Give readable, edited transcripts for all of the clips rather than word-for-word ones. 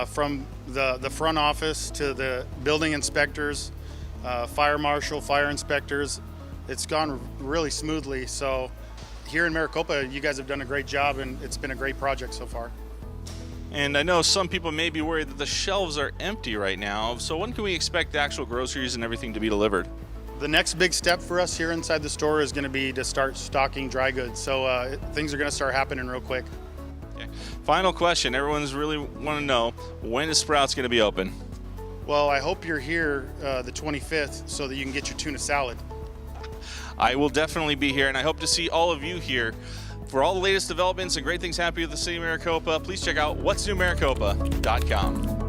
from the front office to the building inspectors, fire marshal, fire inspectors. It's gone really smoothly. So here in Maricopa, you guys have done a great job, and it's been a great project so far. And I know some people may be worried that the shelves are empty right now. So when can we expect the actual groceries and everything to be delivered? The next big step for us here inside the store is going to be to start stocking dry goods. So things are going to start happening real quick. Okay. Final question. Everyone's really want to know, when is Sprouts going to be open? Well, I hope you're here the 25th so that you can get your tuna salad. I will definitely be here, and I hope to see all of you here. For all the latest developments and great things happening with the city of Maricopa, please check out what'snewmaricopa.com.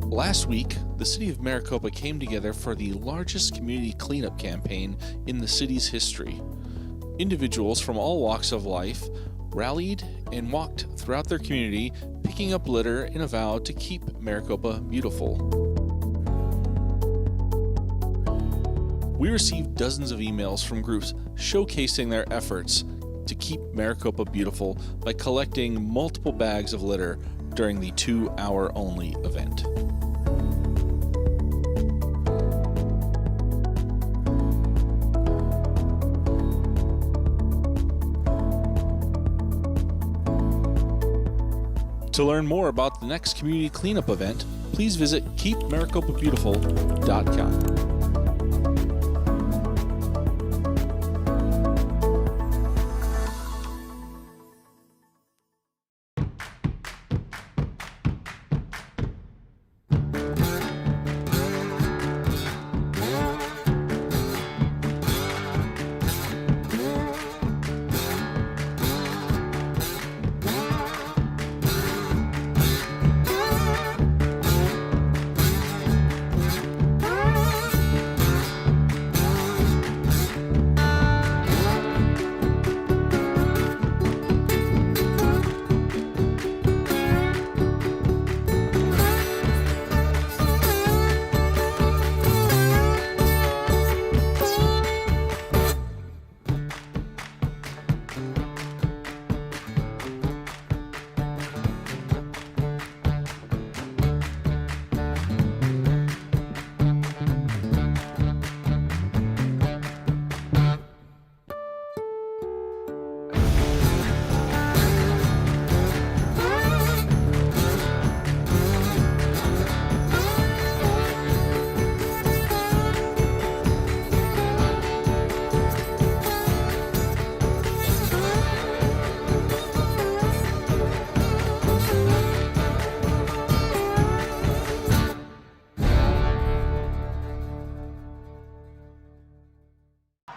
Last week, the city of Maricopa came together for the largest community cleanup campaign in the city's history. Individuals from all walks of life rallied and walked throughout their community, picking up litter in a vow to keep Maricopa beautiful. We received dozens of emails from groups showcasing their efforts to keep Maricopa beautiful by collecting multiple bags of litter during the 2-hour-only event. To learn more about the next community cleanup event, please visit keepmaricopabeautiful.com.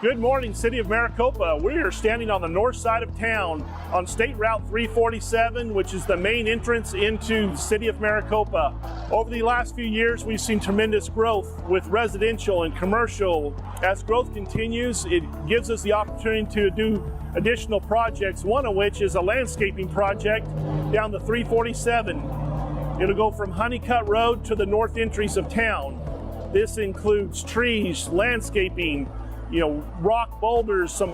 Good morning, City of Maricopa. We are standing on the north side of town on State Route 347, which is the main entrance into the City of Maricopa. Over the last few years, we've seen tremendous growth with residential and commercial. As growth continues, it gives us the opportunity to do additional projects, one of which is a landscaping project down the 347. It'll go from Honeycutt Road to the north entries of town. This includes trees, landscaping, rock boulders, some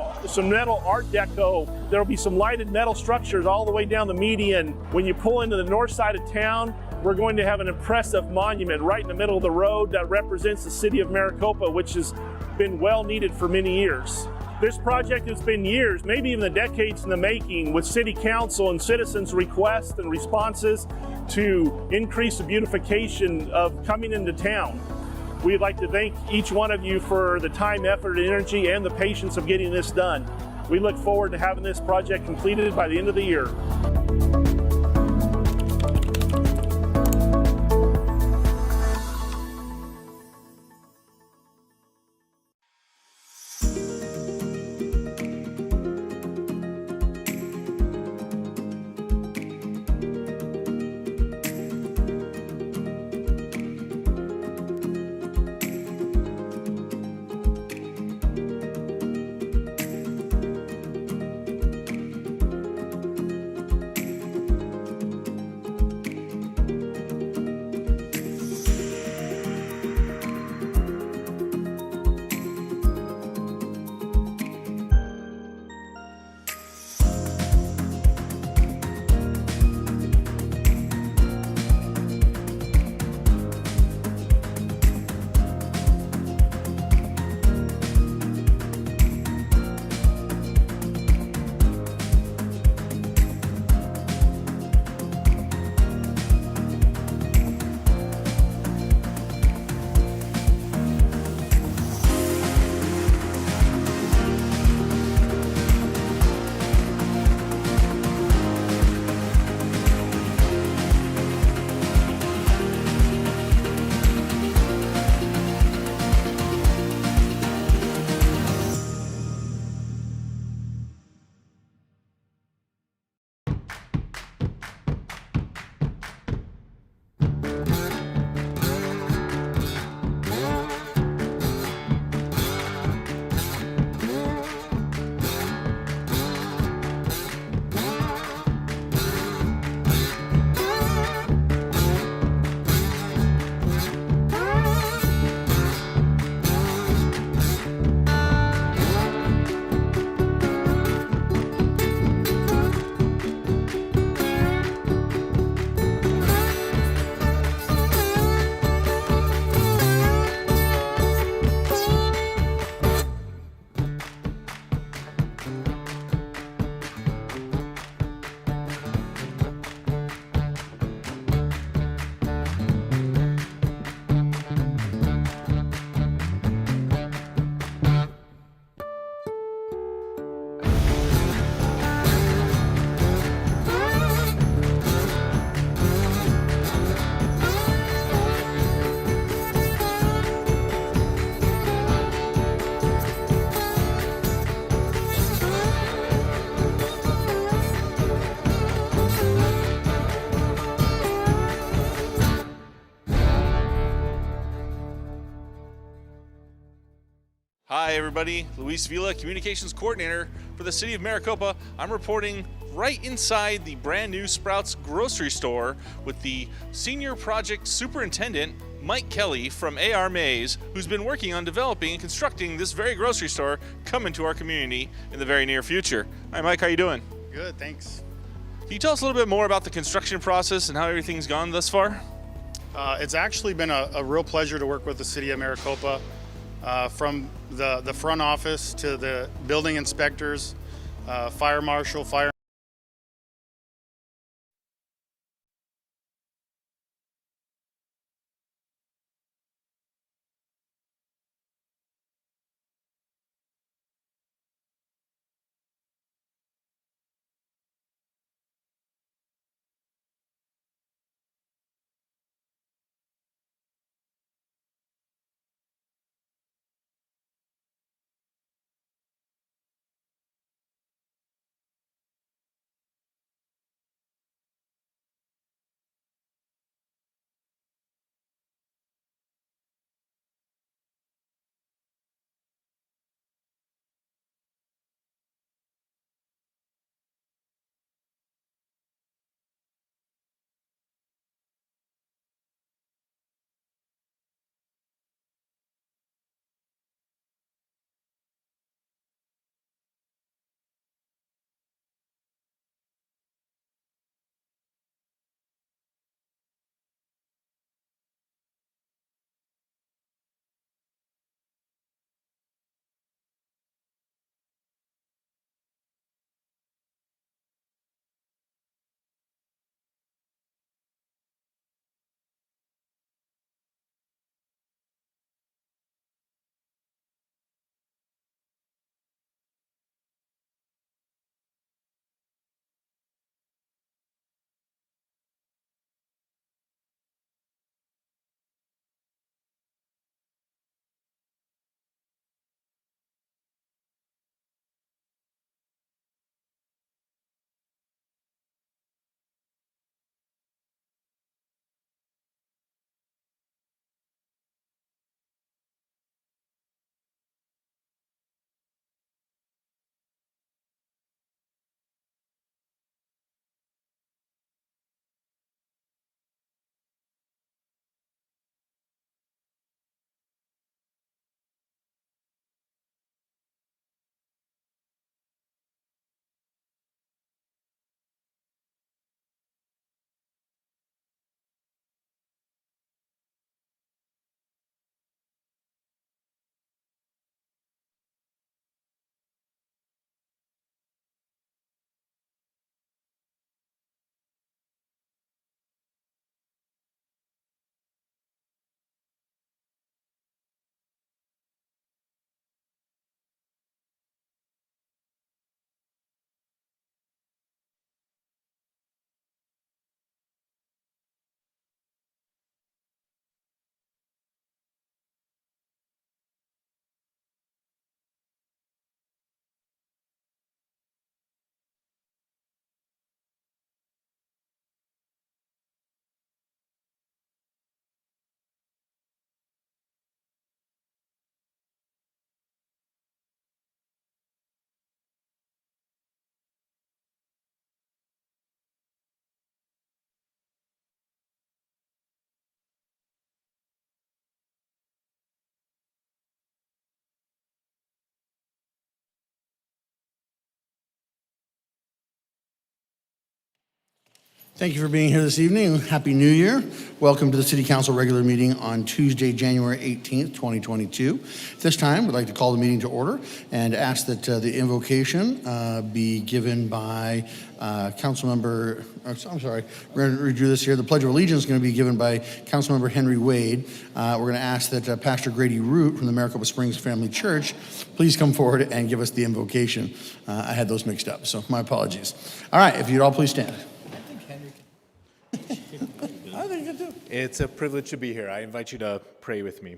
metal art deco. There'll be some lighted metal structures all the way down the median. When you pull into the north side of town, we're going to have an impressive monument right in the middle of the road that represents the City of Maricopa, which has been well needed for many years. This project has been years, maybe even the decades in the making, with City Council and citizens' requests and responses to increase the beautification of coming into town. We'd like to thank each one of you for the time, effort, energy, and the patience of getting this done. We look forward to having this project completed by the end of the year. Hi everybody, Luis Vila, Communications Coordinator for the City of Maricopa. I'm reporting right inside the brand new Sprouts grocery store with the Senior Project Superintendent, Mike Kelly from AR Mays, who's been working on developing and constructing this very grocery store coming to our community in the very near future. Hi Mike, how you doing? Good, thanks. Can you tell us a little bit more about the construction process and how everything's gone thus far? It's actually been a real pleasure to work with the City of Maricopa. From the front office to the building inspectors, fire marshal, fire Thank you for being here this evening. Happy New Year. Welcome to the City Council regular meeting on Tuesday, January 18th, 2022. At this time, we'd like to call the meeting to order and ask that the invocation be given by Councilmember, I'm sorry, we're going to redo this here. The Pledge of Allegiance is going to be given by Councilmember Henry Wade. We're going to ask that Pastor Grady Root from the Maricopa Springs Family Church please come forward and give us the invocation. I had those mixed up, so my apologies. All right, if you'd all please stand. It's a privilege to be here. I invite you to pray with me.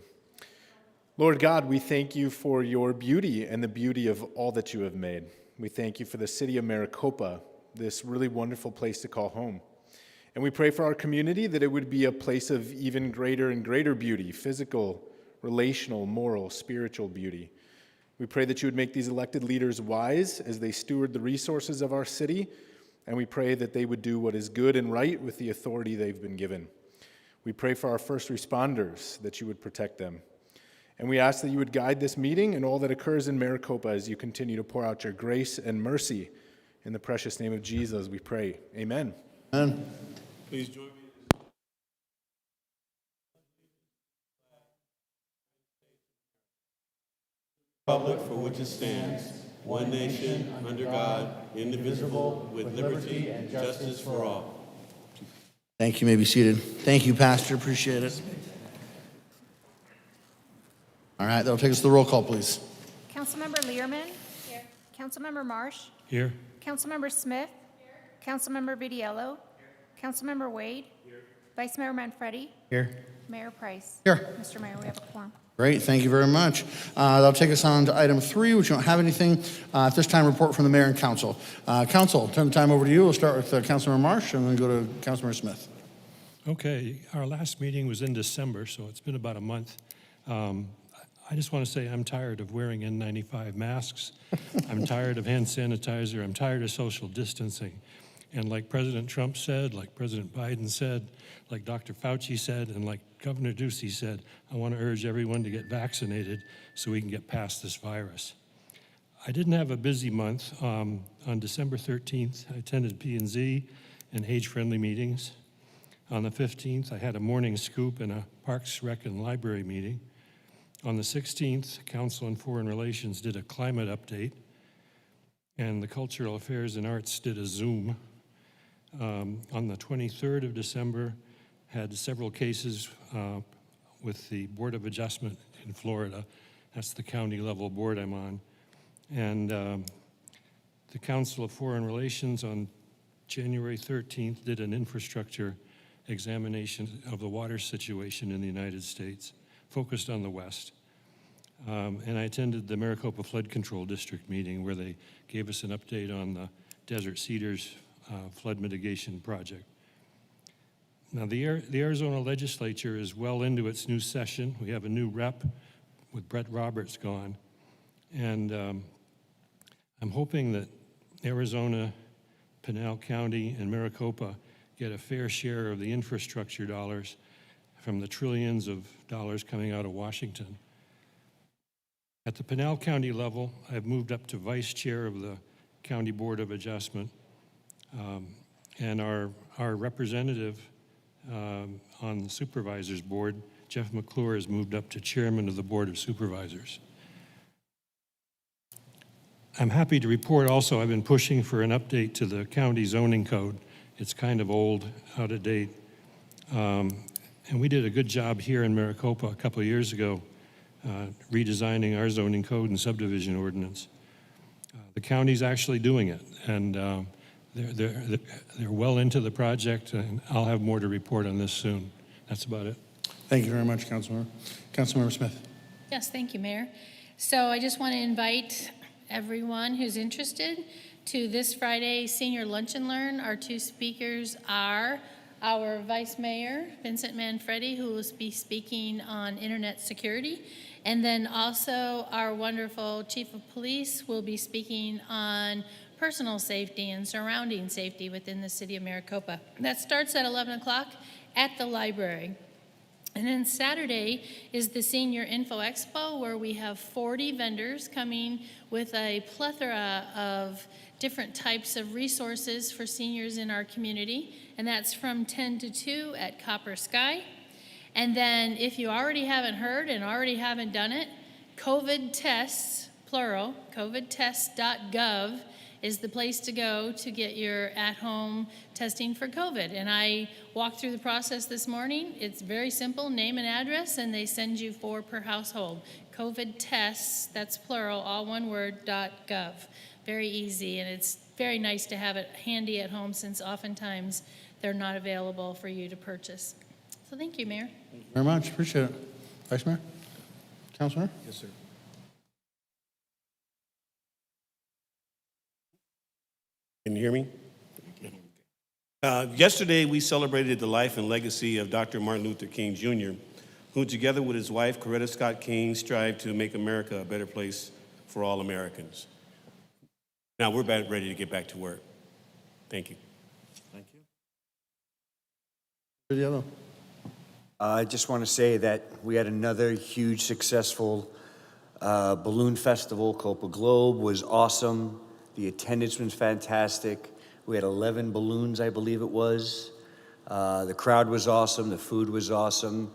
Lord God, we thank you for your beauty and the beauty of all that you have made. We thank you for the city of Maricopa, this really wonderful place to call home. And we pray for our community that it would be a place of even greater and greater beauty, physical, relational, moral, spiritual beauty. We pray that you would make these elected leaders wise as they steward the resources of our city, and we pray that they would do what is good and right with the authority they've been given. We pray for our first responders, that you would protect them. And we ask that you would guide this meeting and all that occurs in Maricopa as you continue to pour out your grace and mercy. In the precious name of Jesus, we pray. Amen. Amen. Please join me. Republic for which it stands, one nation, under God, indivisible, with liberty and justice for all. Thank you. You may be seated. Thank you, Pastor. Appreciate it. All right, that'll take us to the roll call, please. Councilmember Learman. Here. Councilmember Marsh. Here. Councilmember Smith. Here. Councilmember Vidiello. Here. Councilmember Wade. Here. Vice Mayor Manfredi. Here. Mayor Price. Here. Mr. Mayor, we have a quorum. Great, thank you very much. That'll take us on to item 3, which don't have anything. At this time, report from the mayor and council. Council, turn the time over to you. We'll start with Councilmember Marsh and then go to Councilmember Smith. Okay, our last meeting was in December, so it's been about a month. I just want to say I'm tired of wearing N95 masks. I'm tired of hand sanitizer. I'm tired of social distancing. And like President Trump said, like President Biden said, like Dr. Fauci said, and like Governor Ducey said, I want to urge everyone to get vaccinated so we can get past this virus. I didn't have a busy month. On December 13th, I attended P&Z and age-friendly meetings. On the 15th, I had a morning scoop and a Parks, Rec, and Library meeting. On the 16th, Council on Foreign Relations did a climate update, and the Cultural Affairs and Arts did a Zoom. On the 23rd of December, had several cases with the Board of Adjustment in Florida. That's the county level board I'm on. And the Council of Foreign Relations on January 13th did an infrastructure examination of the water situation in the United States, focused on the West. And I attended the Maricopa Flood Control District meeting where they gave us an update on the Desert Cedars flood mitigation project. Now, the Arizona legislature is well into its new session. We have a new rep with Brett Roberts gone. And I'm hoping that Arizona, Pinal County, and Maricopa get a fair share of the infrastructure dollars from the trillions of dollars coming out of Washington. At the Pinal County level, I've moved up to vice chair of the County Board of Adjustment. And our representative on the Supervisors Board, Jeff McClure, has moved up to chairman of the Board of Supervisors. I'm happy to report also I've been pushing for an update to the county zoning code. It's kind of old, out of date. And we did a good job here in Maricopa a couple of years ago redesigning our zoning code and subdivision ordinance. The county's actually doing it, and they're well into the project, and I'll have more to report on this soon. That's about it. Thank you very much, Councilmember. Councilmember Smith. Yes, thank you, Mayor. So I just want to invite everyone who's interested to this Friday Senior Lunch and Learn. Our two speakers are our Vice Mayor, Vincent Manfredi, who will be speaking on internet security, and then also our wonderful Chief of Police will be speaking on personal safety and surrounding safety within the city of Maricopa. That starts at 11 o'clock at the library. And then Saturday is the Senior Info Expo, where we have 40 vendors coming with a plethora of different types of resources for seniors in our community, and that's from 10 to 2 at Copper Sky. And then if you already haven't heard and already haven't done it, COVID tests, plural, covidtest.gov is the place to go to get your at-home testing for COVID. And I walked through the process this morning. It's very simple, name and address, and they send you 4 per household. COVID tests, that's plural, all one word, .gov. Very easy, and it's very nice to have it handy at home since oftentimes they're not available for you to purchase. So thank you, Mayor. Thank you very much. Appreciate it. Vice Mayor? Councilor? Yes, sir. Can you hear me? Yesterday, we celebrated the life and legacy of Dr. Martin Luther King Jr., who together with his wife, Coretta Scott King, strived to make America a better place for all Americans. Now we're ready to get back to work. Thank you. Thank you. I just want to say that we had another huge successful balloon festival. Copa Globe was awesome. The attendance was fantastic. We had 11 balloons, I believe it was. The crowd was awesome. The food was awesome.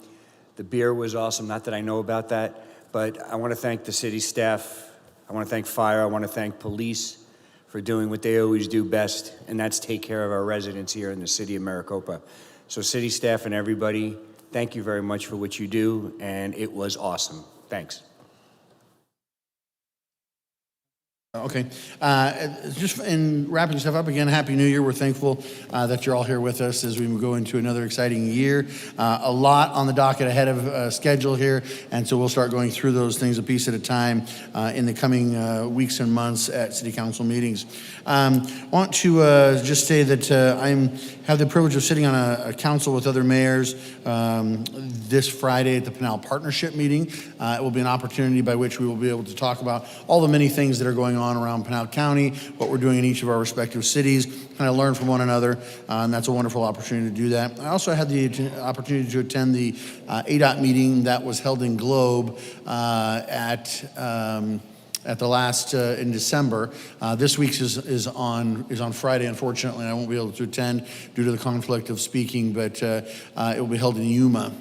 The beer was awesome. Not that I know about that, but I want to thank the city staff. I want to thank fire. I want to thank police for doing what they always do best, and that's take care of our residents here in the city of Maricopa. So city staff and everybody, thank you very much for what you do, and it was awesome. Thanks. Okay. Just in wrapping stuff up again, Happy New Year. We're thankful that you're all here with us as we go into another exciting year. A lot on the docket ahead of schedule here, and so we'll start going through those things a piece at a time in the coming weeks and months at City Council meetings. I want to just say that I have the privilege of sitting on a council with other mayors this Friday at the Pinal Partnership meeting. It will be an opportunity by which we will be able to talk about all the many things that are going on around Pinal County, what we're doing in each of our respective cities, kind of learn from one another, and that's a wonderful opportunity to do that. I also had the opportunity to attend the ADOT meeting that was held in Globe at the last in December. This week's is on Friday. Unfortunately, I won't be able to attend due to the conflict of speaking, but it will be held in Yuma.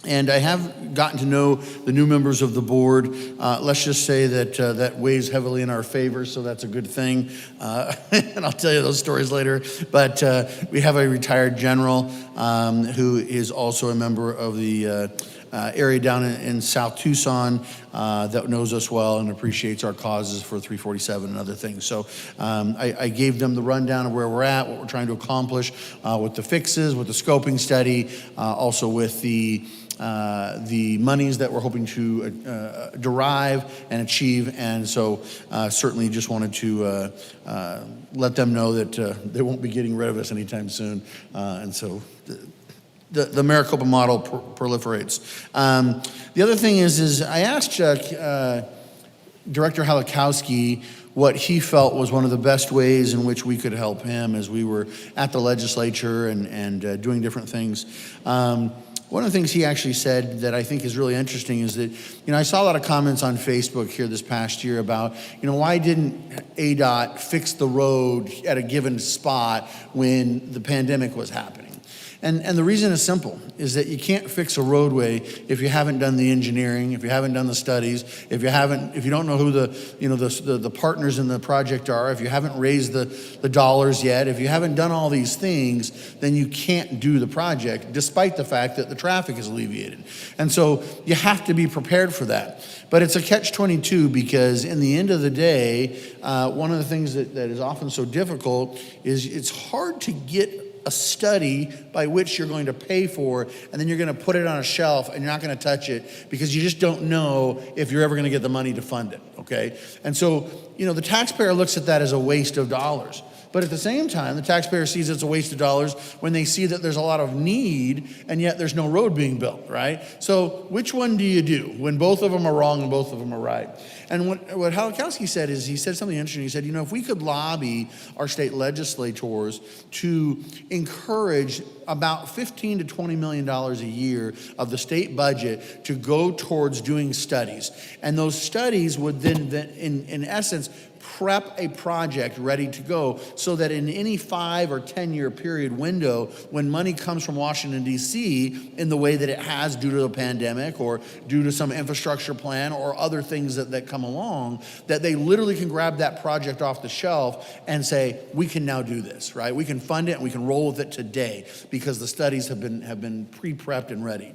And I have gotten to know the new members of the board. Let's just say that that weighs heavily in our favor, so that's a good thing. And I'll tell you those stories later. But we have a retired general who is also a member of the area down in South Tucson that knows us well and appreciates our causes for 347 and other things. So I gave them the rundown of where we're at, what we're trying to accomplish with the fixes, with the scoping study, also with the monies that we're hoping to derive and achieve. And so certainly just wanted to let them know that they won't be getting rid of us anytime soon. And so the Maricopa model proliferates. The other thing is I asked Director Halikowski what he felt was one of the best ways in which we could help him as we were at the legislature and doing different things. One of the things he actually said that I think is really interesting is that, I saw a lot of comments on Facebook here this past year about, why didn't ADOT fix the road at a given spot when the pandemic was happening? And the reason is simple, is that you can't fix a roadway if you haven't done the engineering, if you haven't done the studies, if you don't know who the partners in the project are, if you haven't raised the dollars yet, if you haven't done all these things, then you can't do the project, despite the fact that the traffic is alleviated. And so you have to be prepared for that. But it's a catch-22 because in the end of the day, one of the things that is often so difficult is it's hard to get a study by which you're going to pay for, and then you're going to put it on a shelf and you're not going to touch it because you just don't know if you're ever going to get the money to fund it, okay? And so, the taxpayer looks at that as a waste of dollars. But at the same time, the taxpayer sees it's a waste of dollars when they see that there's a lot of need and yet there's no road being built, right? So which one do you do when both of them are wrong and both of them are right? And what Halikowski said is, he said something interesting. He said, if we could lobby our state legislators to encourage about $15 to $20 million a year of the state budget to go towards doing studies. And those studies would then in essence, prep a project ready to go so that in any 5 or 10 year period window, when money comes from Washington, D.C., in the way that it has due to the pandemic or due to some infrastructure plan or other things that come along, that they literally can grab that project off the shelf and say, we can now do this, right? We can fund it and we can roll with it today because the studies have been pre-prepped and ready.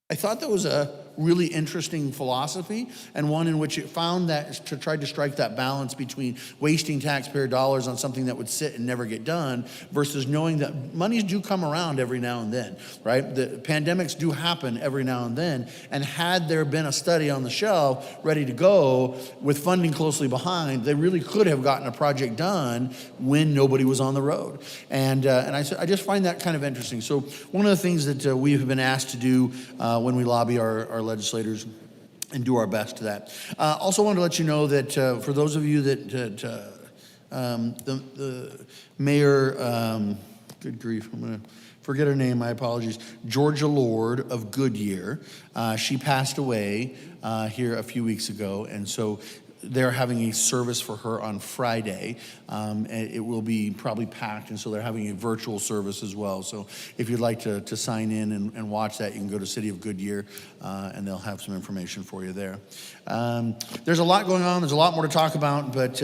I thought that was a really interesting philosophy, and one in which it found that to try to strike that balance between wasting taxpayer dollars on something that would sit and never get done versus knowing that monies do come around every now and then, right? The pandemics do happen every now and then, and had there been a study on the shelf ready to go with funding closely behind, they really could have gotten a project done when nobody was on the road. And I just find that kind of interesting. So one of the things that we have been asked to do when we lobby our legislators and do our best to that. Also wanted to let you know that for those of you that the mayor, good grief, I'm going to forget her name, my apologies, Georgia Lord of Goodyear, she passed away here a few weeks ago, and so they're having a service for her on Friday. And it will be probably packed, and so they're having a virtual service as well. So if you'd like to sign in and watch that, you can go to City of Goodyear, and they'll have some information for you there. There's a lot going on. There's a lot more to talk about, but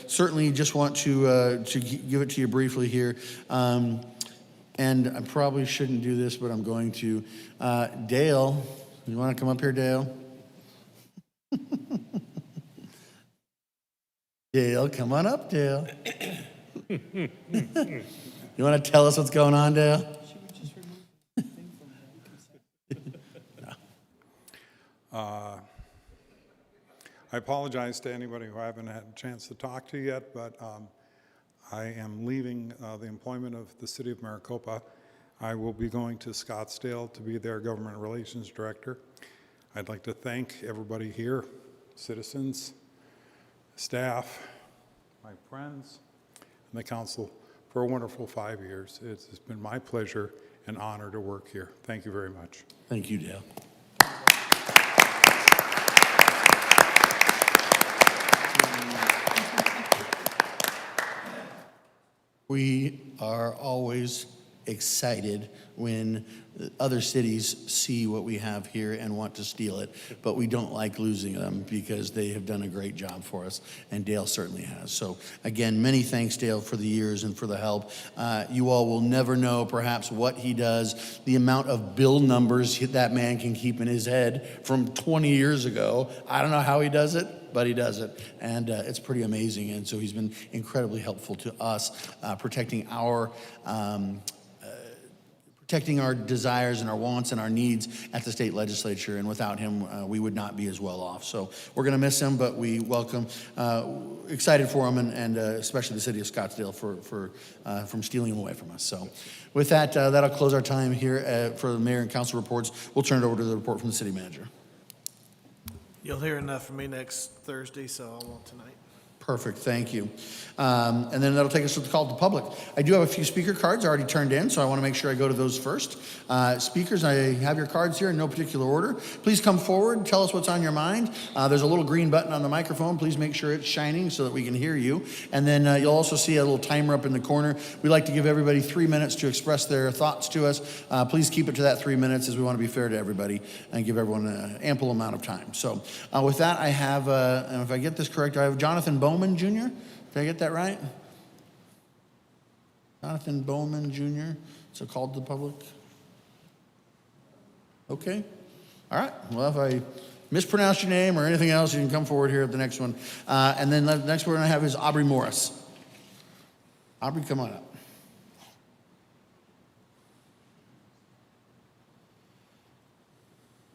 certainly just want to give it to you briefly here. And I probably shouldn't do this, but I'm going to. Dale, you want to come up here, Dale? Dale, come on up, Dale. You want to tell us what's going on, Dale? I apologize to anybody who I haven't had a chance to talk to yet, but I am leaving the employment of the City of Maricopa. I will be going to Scottsdale to be their Government Relations Director. I'd like to thank everybody here, citizens, staff, my friends, and the council for a wonderful 5 years. It's been my pleasure and honor to work here. Thank you very much. Thank you, Dale. We are always excited when other cities see what we have here and want to steal it, but we don't like losing them because they have done a great job for us, and Dale certainly has. So again, many thanks, Dale, for the years and for the help. You all will never know perhaps what he does, the amount of bill numbers that man can keep in his head from 20 years ago. I don't know how he does it, but he does it, and it's pretty amazing. And so he's been incredibly helpful to us, protecting our desires and our wants and our needs at the state legislature, and without him, we would not be as well off. So we're gonna miss him, but we welcome, excited for him, and especially the city of Scottsdale from stealing him away from us. So with that, that'll close our time here for the mayor and council reports. We'll turn it over to the report from the city manager. You'll hear enough from me next Thursday, so I won't tonight. Perfect, thank you. And then that'll take us to the call to the public. I do have a few speaker cards already turned in, so I want to make sure I go to those first. Speakers, I have your cards here in no particular order. Please come forward, tell us what's on your mind. There's a little green button on the microphone. Please make sure it's shining so that we can hear you. And then you'll also see a little timer up in the corner. We like to give everybody 3 minutes to express their thoughts to us. Please keep it to that 3 minutes, as we want to be fair to everybody and give everyone an ample amount of time. So with that, I have, and if I get this correct, I have Jonathan Bowman Jr. Did I get that right? Jonathan Bowman Jr. So called to the public. Okay. All right. Well, if I mispronounce your name or anything else, you can come forward here at the next one. And then the next one I have is Aubrey Morris. Aubrey, come on up.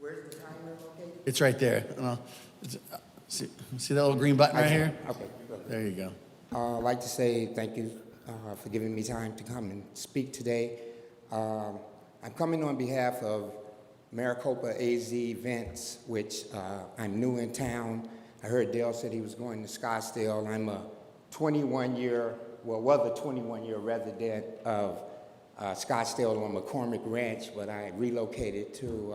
Where's the timer located? It's right there. See that little green button right here? Okay. There you go. I'd like to say thank you for giving me time to come and speak today. I'm coming on behalf of Maricopa AZ Events, which I'm new in town. I heard Dale said he was going to Scottsdale. I'm a 21-year resident of Scottsdale on McCormick Ranch, but I relocated to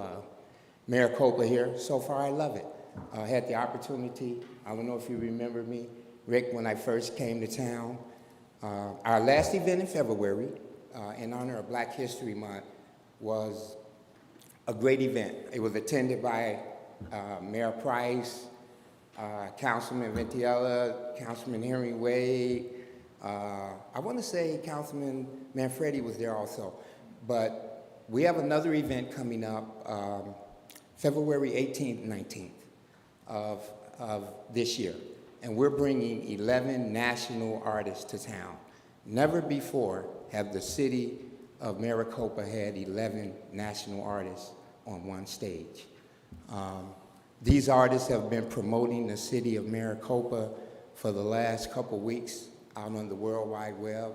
Maricopa here. So far, I love it. I had the opportunity, I don't know if you remember me, Rick when I first came to town. Our last event in February, in honor of Black History Month, was a great event. It was attended by Mayor Price, Councilman Ventiela, Councilman Henry Wade. I want to say Councilman Manfredi was there also. But we have another event coming up February 18th, 19th of this year. And we're bringing 11 national artists to town. Never before have the city of Maricopa had 11 national artists on one stage. These artists have been promoting the city of Maricopa for the last couple weeks out on the World Wide Web,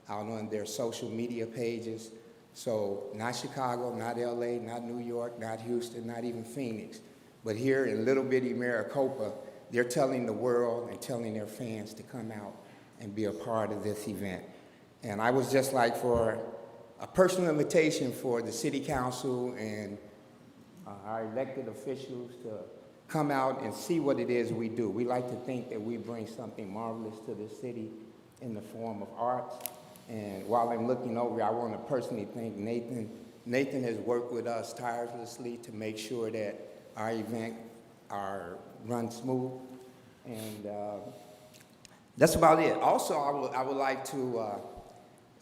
out on their social media pages. So not Chicago, not LA, not New York, not Houston, not even Phoenix, but here in little bitty Maricopa, they're telling the world and telling their fans to come out and be a part of this event. And I was just like, for a personal invitation for the city council and our elected officials to come out and see what it is we do. We like to think that we bring something marvelous to the city in the form of arts. And while I'm looking over, I want to personally thank Nathan. Nathan has worked with us tirelessly to make sure that our event run smooth. And that's about it. Also, I would like to,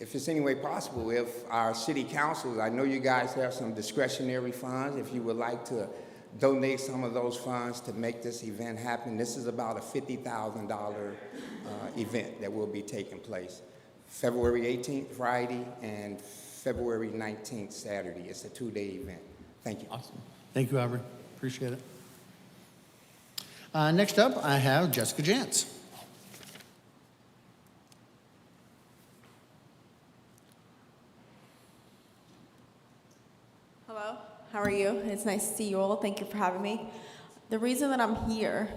if it's any way possible, if our city council, I know you guys have some discretionary funds, if you would like to donate some of those funds to make this event happen. This is about a $50,000 event that will be taking place. February 18th, Friday, and February 19th, Saturday. It's a 2-day event. Thank you. Awesome. Thank you, Aubrey. Appreciate it. Next up, I have Jessica Jantz. Hello, how are you? It's nice to see you all. Thank you for having me. The reason that I'm here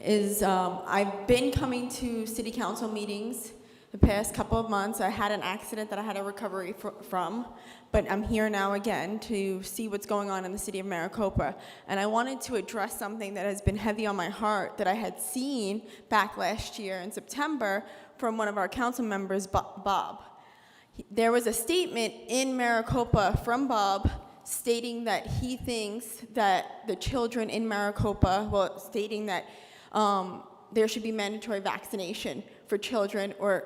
is I've been coming to city council meetings the past couple of months. I had an accident that I had a recovery from, but I'm here now again to see what's going on in the city of Maricopa. And I wanted to address something that has been heavy on my heart that I had seen back last year in September from one of our council members, Bob. There was a statement in Maricopa from Bob stating that he thinks that the children in Maricopa, well, stating that there should be mandatory vaccination for children, or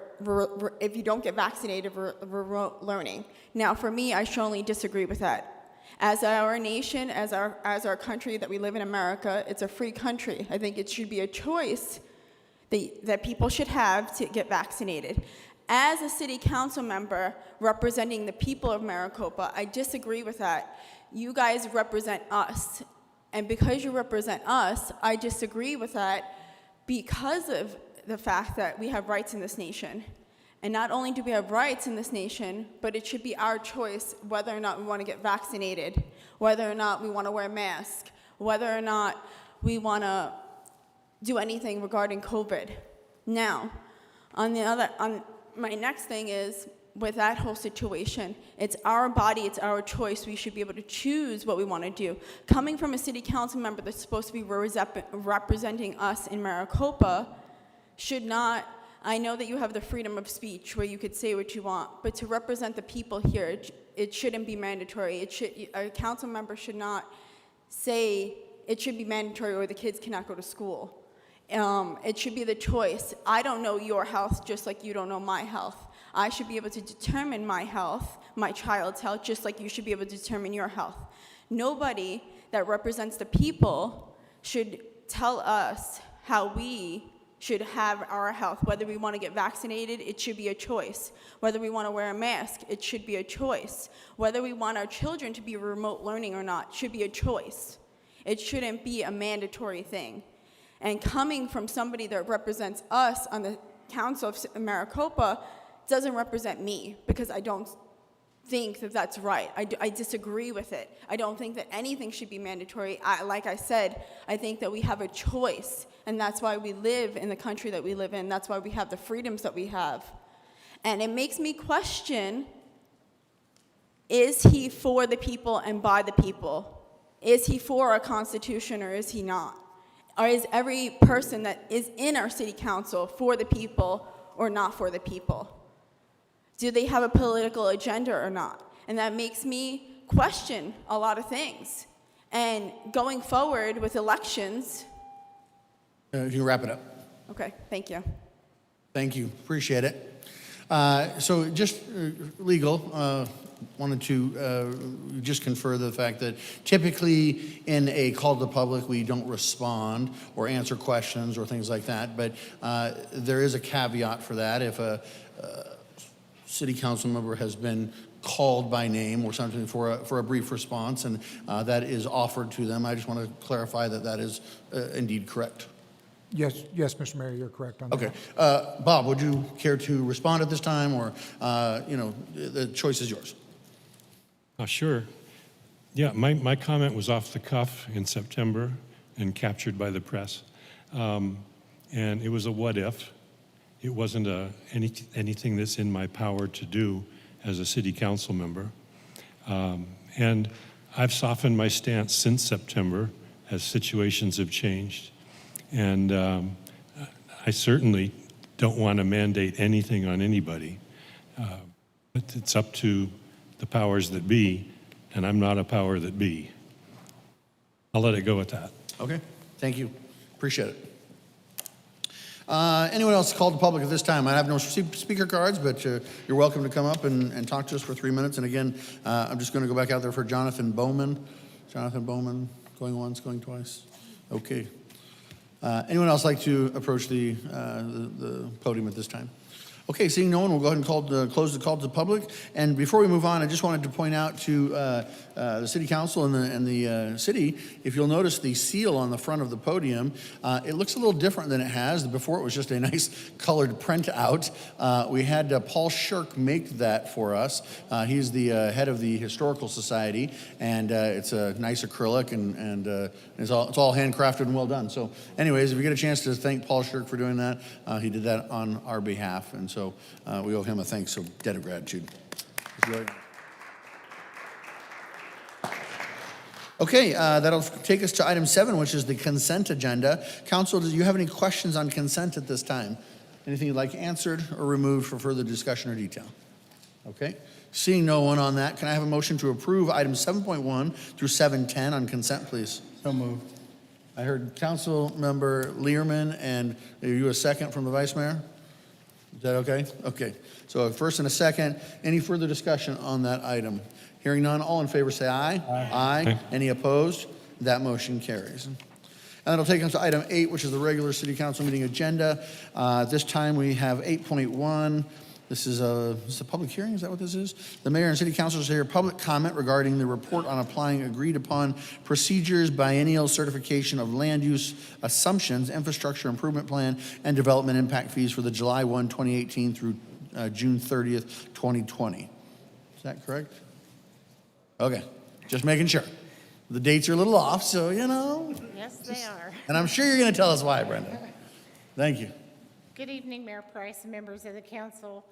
if you don't get vaccinated, remote learning. Now, for me, I strongly disagree with that. As our nation, as our country that we live in, America, it's a free country. I think it should be a choice that people should have to get vaccinated. As a city council member representing the people of Maricopa, I disagree with that. You guys represent us. And because you represent us, I disagree with that because of the fact that we have rights in this nation. And not only do we have rights in this nation, but it should be our choice whether or not we want to get vaccinated, whether or not we want to wear a mask, whether or not we want to do anything regarding COVID. Now, my next thing is, with that whole situation, it's our body, it's our choice. We should be able to choose what we want to do. Coming from a city council member that's supposed to be representing us in Maricopa should not, I know that you have the freedom of speech where you could say what you want, but to represent the people here, it shouldn't be mandatory. A council member should not say it should be mandatory or the kids cannot go to school. It should be the choice. I don't know your health just like you don't know my health. I should be able to determine my health, my child's health, just like you should be able to determine your health. Nobody that represents the people should tell us how we should have our health. Whether we want to get vaccinated, it should be a choice. Whether we want to wear a mask, it should be a choice. Whether we want our children to be remote learning or not, should be a choice. It shouldn't be a mandatory thing. And coming from somebody that represents us on the Council of Maricopa doesn't represent me, because I don't think that that's right. I disagree with it. I don't think that anything should be mandatory. Like I said, I think that we have a choice, and that's why we live in the country that we live in. That's why we have the freedoms that we have. And it makes me question, is he for the people and by the people? Is he for our Constitution or is he not? Or is every person that is in our city council for the people or not for the people? Do they have a political agenda or not? And that makes me question a lot of things. And going forward with elections. You can wrap it up. Okay, thank you. Thank you. Appreciate it. So just legal, wanted to just confer the fact that typically in a call to the public, we don't respond or answer questions or things like that. But there is a caveat for that. If a city council member has been called by name or something for a brief response, and that is offered to them, I just want to clarify that that is indeed correct. Yes, Mr. Mayor, you're correct on that. Okay. Bob, would you care to respond at this time, or, the choice is yours? Sure. Yeah, my comment was off the cuff in September and captured by the press. And it was a what if. It wasn't anything that's in my power to do as a city council member. And I've softened my stance since September as situations have changed. And I certainly don't want to mandate anything on anybody. But it's up to the powers that be, and I'm not a power that be. I'll let it go at that. Okay, thank you. Appreciate it. Anyone else called to public at this time? I have no speaker cards, but you're welcome to come up and talk to us for 3 minutes. And again, I'm just going to go back out there for Jonathan Bowman. Jonathan Bowman, going once, going twice. Okay. Anyone else like to approach the podium at this time? Okay, seeing no one, we'll go ahead and close the call to the public. And before we move on, I just wanted to point out to the city council and the city, if you'll notice the seal on the front of the podium, it looks a little different than it has. Before it was just a nice colored printout. We had Paul Shirk make that for us. He's the head of the Historical Society, and it's a nice acrylic, and it's all handcrafted and well done. So anyways, if you get a chance to thank Paul Shirk for doing that, he did that on our behalf, and so we owe him a thanks, so debt of gratitude. Okay, that'll take us to item 7, which is the consent agenda. Council, do you have any questions on consent at this time? Anything you'd like answered or removed for further discussion or detail? Okay, seeing no one on that, can I have a motion to approve items 7.1 through 7.10 on consent, please? So moved. I heard Council Member Learman, and are you a second from the Vice Mayor? Is that okay? Okay. So a first and a second. Any further discussion on that item? Hearing none, all in favor say aye. Aye. Any opposed? That motion carries. And that'll take us to item 8, which is the regular city council meeting agenda. This time we have 8.1. This is a public hearing, is that what this is? The mayor and city councilors hear public comment regarding the report on applying agreed upon procedures, biennial certification of land use assumptions, infrastructure improvement plan, and development impact fees for the July 1, 2018 through June 30th, 2020. Is that correct? Okay, just making sure. The dates are a little off, so you know. Yes, they are. And I'm sure you're gonna tell us why, Brenda. Thank you. Good evening, Mayor Price and members of the council.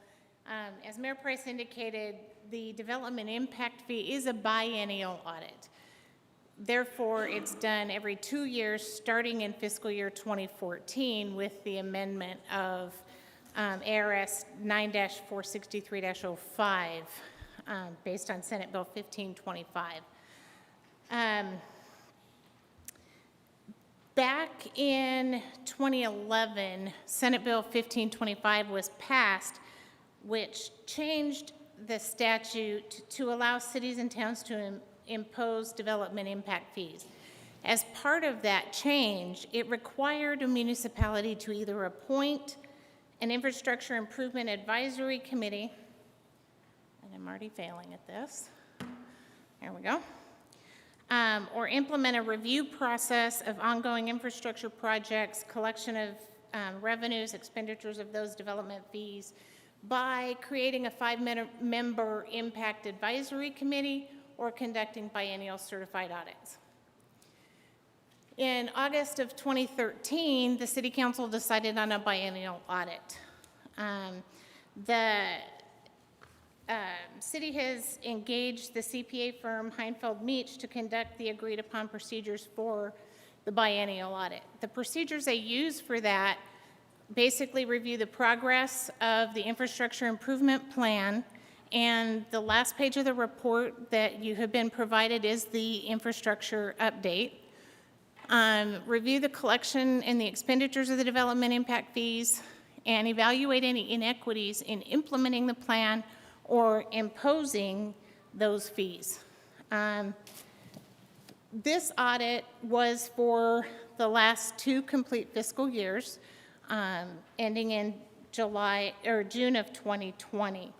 As Mayor Price indicated, the development impact fee is a biennial audit. Therefore, it's done every 2 years, starting in fiscal year 2014 with the amendment of ARS 9-463-05 based on Senate Bill 1525. Back in 2011, Senate Bill 1525 was passed, which changed the statute to allow cities and towns to impose development impact fees. As part of that change, it required a municipality to either appoint an infrastructure improvement advisory committee, and I'm already failing at this. There we go. Or implement a review process of ongoing infrastructure projects, collection of revenues, expenditures of those development fees by creating a 5-member impact advisory committee or conducting biennial certified audits. In August of 2013, the City Council decided on a biennial audit. The city has engaged the CPA firm Heinfeld Meach to conduct the agreed upon procedures for the biennial audit. The procedures they use for that basically review the progress of the infrastructure improvement plan, and the last page of the report that you have been provided is the infrastructure update. Review the collection and the expenditures of the development impact fees, and evaluate any inequities in implementing the plan or imposing those fees. This audit was for the last 2 complete fiscal years, ending in June of 2020.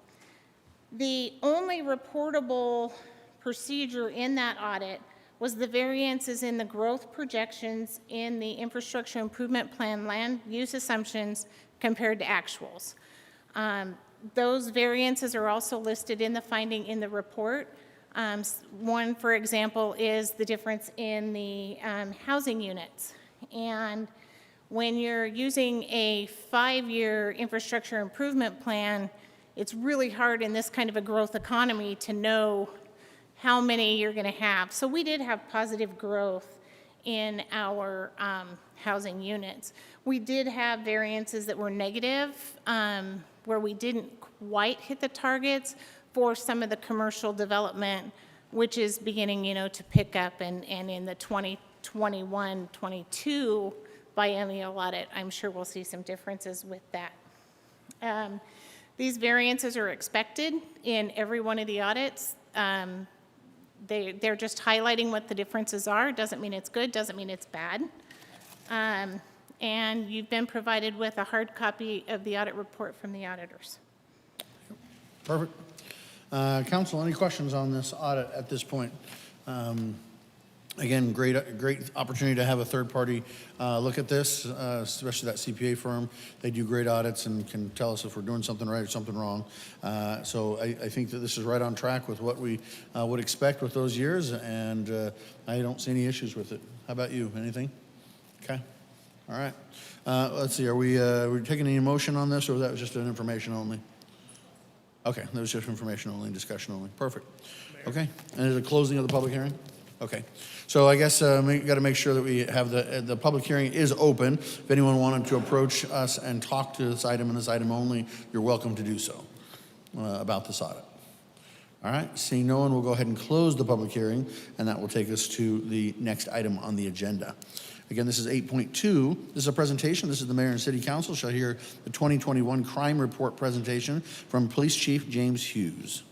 The only reportable procedure in that audit was the variances in the growth projections in the infrastructure improvement plan land use assumptions compared to actuals. Those variances are also listed in the finding in the report. One, for example, is the difference in the housing units. And when you're using a 5-year infrastructure improvement plan, it's really hard in this kind of a growth economy to know how many you're going to have. So we did have positive growth in our housing units. We did have variances that were negative, where we didn't quite hit the targets for some of the commercial development, which is beginning, to pick up, and in the 2021-22 biennial audit, I'm sure we'll see some differences with that. These variances are expected in every one of the audits. They're just highlighting what the differences are. Doesn't mean it's good, doesn't mean it's bad. And you've been provided with a hard copy of the audit report from the auditors. Perfect. Council, any questions on this audit at this point? Again, great opportunity to have a third party look at this, especially that CPA firm. They do great audits and can tell us if we're doing something right or something wrong. So I think that this is right on track with what we would expect with those years, and I don't see any issues with it. How about you? Anything? Okay. All right. Let's see. Are we taking any motion on this, or that was just an information only? Okay, that was just information only, discussion only. Perfect. Okay. And is it closing of the public hearing? Okay. So I guess we got to make sure that we have the public hearing is open. If anyone wanted to approach us and talk to this item and this item only, you're welcome to do so about this audit. All right. Seeing no one, we'll go ahead and close the public hearing, and that will take us to the next item on the agenda. Again, this is 8.2. This is a presentation. This is the Mayor and City Council shall hear the 2021 Crime Report presentation from Police Chief James Hughes.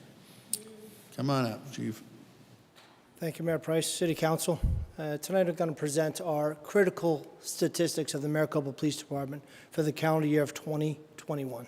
Come on up, Chief. Thank you, Mayor Price, City Council. Tonight I'm going to present our critical statistics of the Maricopa Police Department for the calendar year of 2021.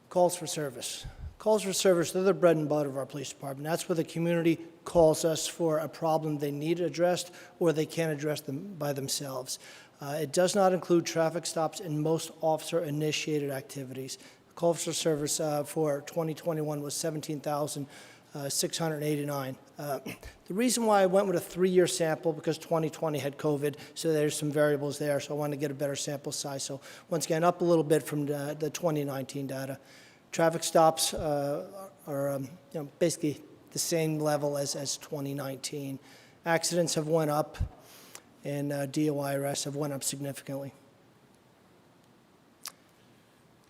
Calls for service. Calls for service, they're the bread and butter of our police department. That's where the community calls us for a problem they need addressed or they can't address them by themselves. It does not include traffic stops and most officer-initiated activities. Calls for service for 2021 was 17,689. The reason why I went with a 3-year sample, because 2020 had COVID, so there's some variables there, so I wanted to get a better sample size. So once again, up a little bit from the 2019 data. Traffic stops are basically the same level as 2019. Accidents have went up, and DOI arrests have went up significantly.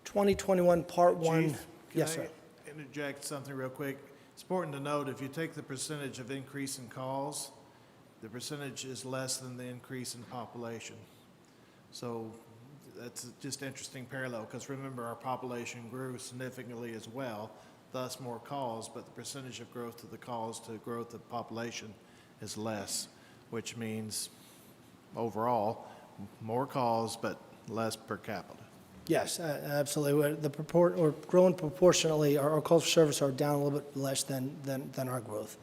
2021 Part 1. Chief, Yes, sir. Interject something real quick. It's important to note, if you take the percentage of increase in calls, the percentage is less than the increase in population. So that's just interesting parallel, because remember, our population grew significantly as well, thus more calls, but the percentage of growth of the calls to growth of population is less, which means overall more calls but less per capita. Yes, absolutely. We're growing proportionally. Our calls for service are down a little bit less than our growth.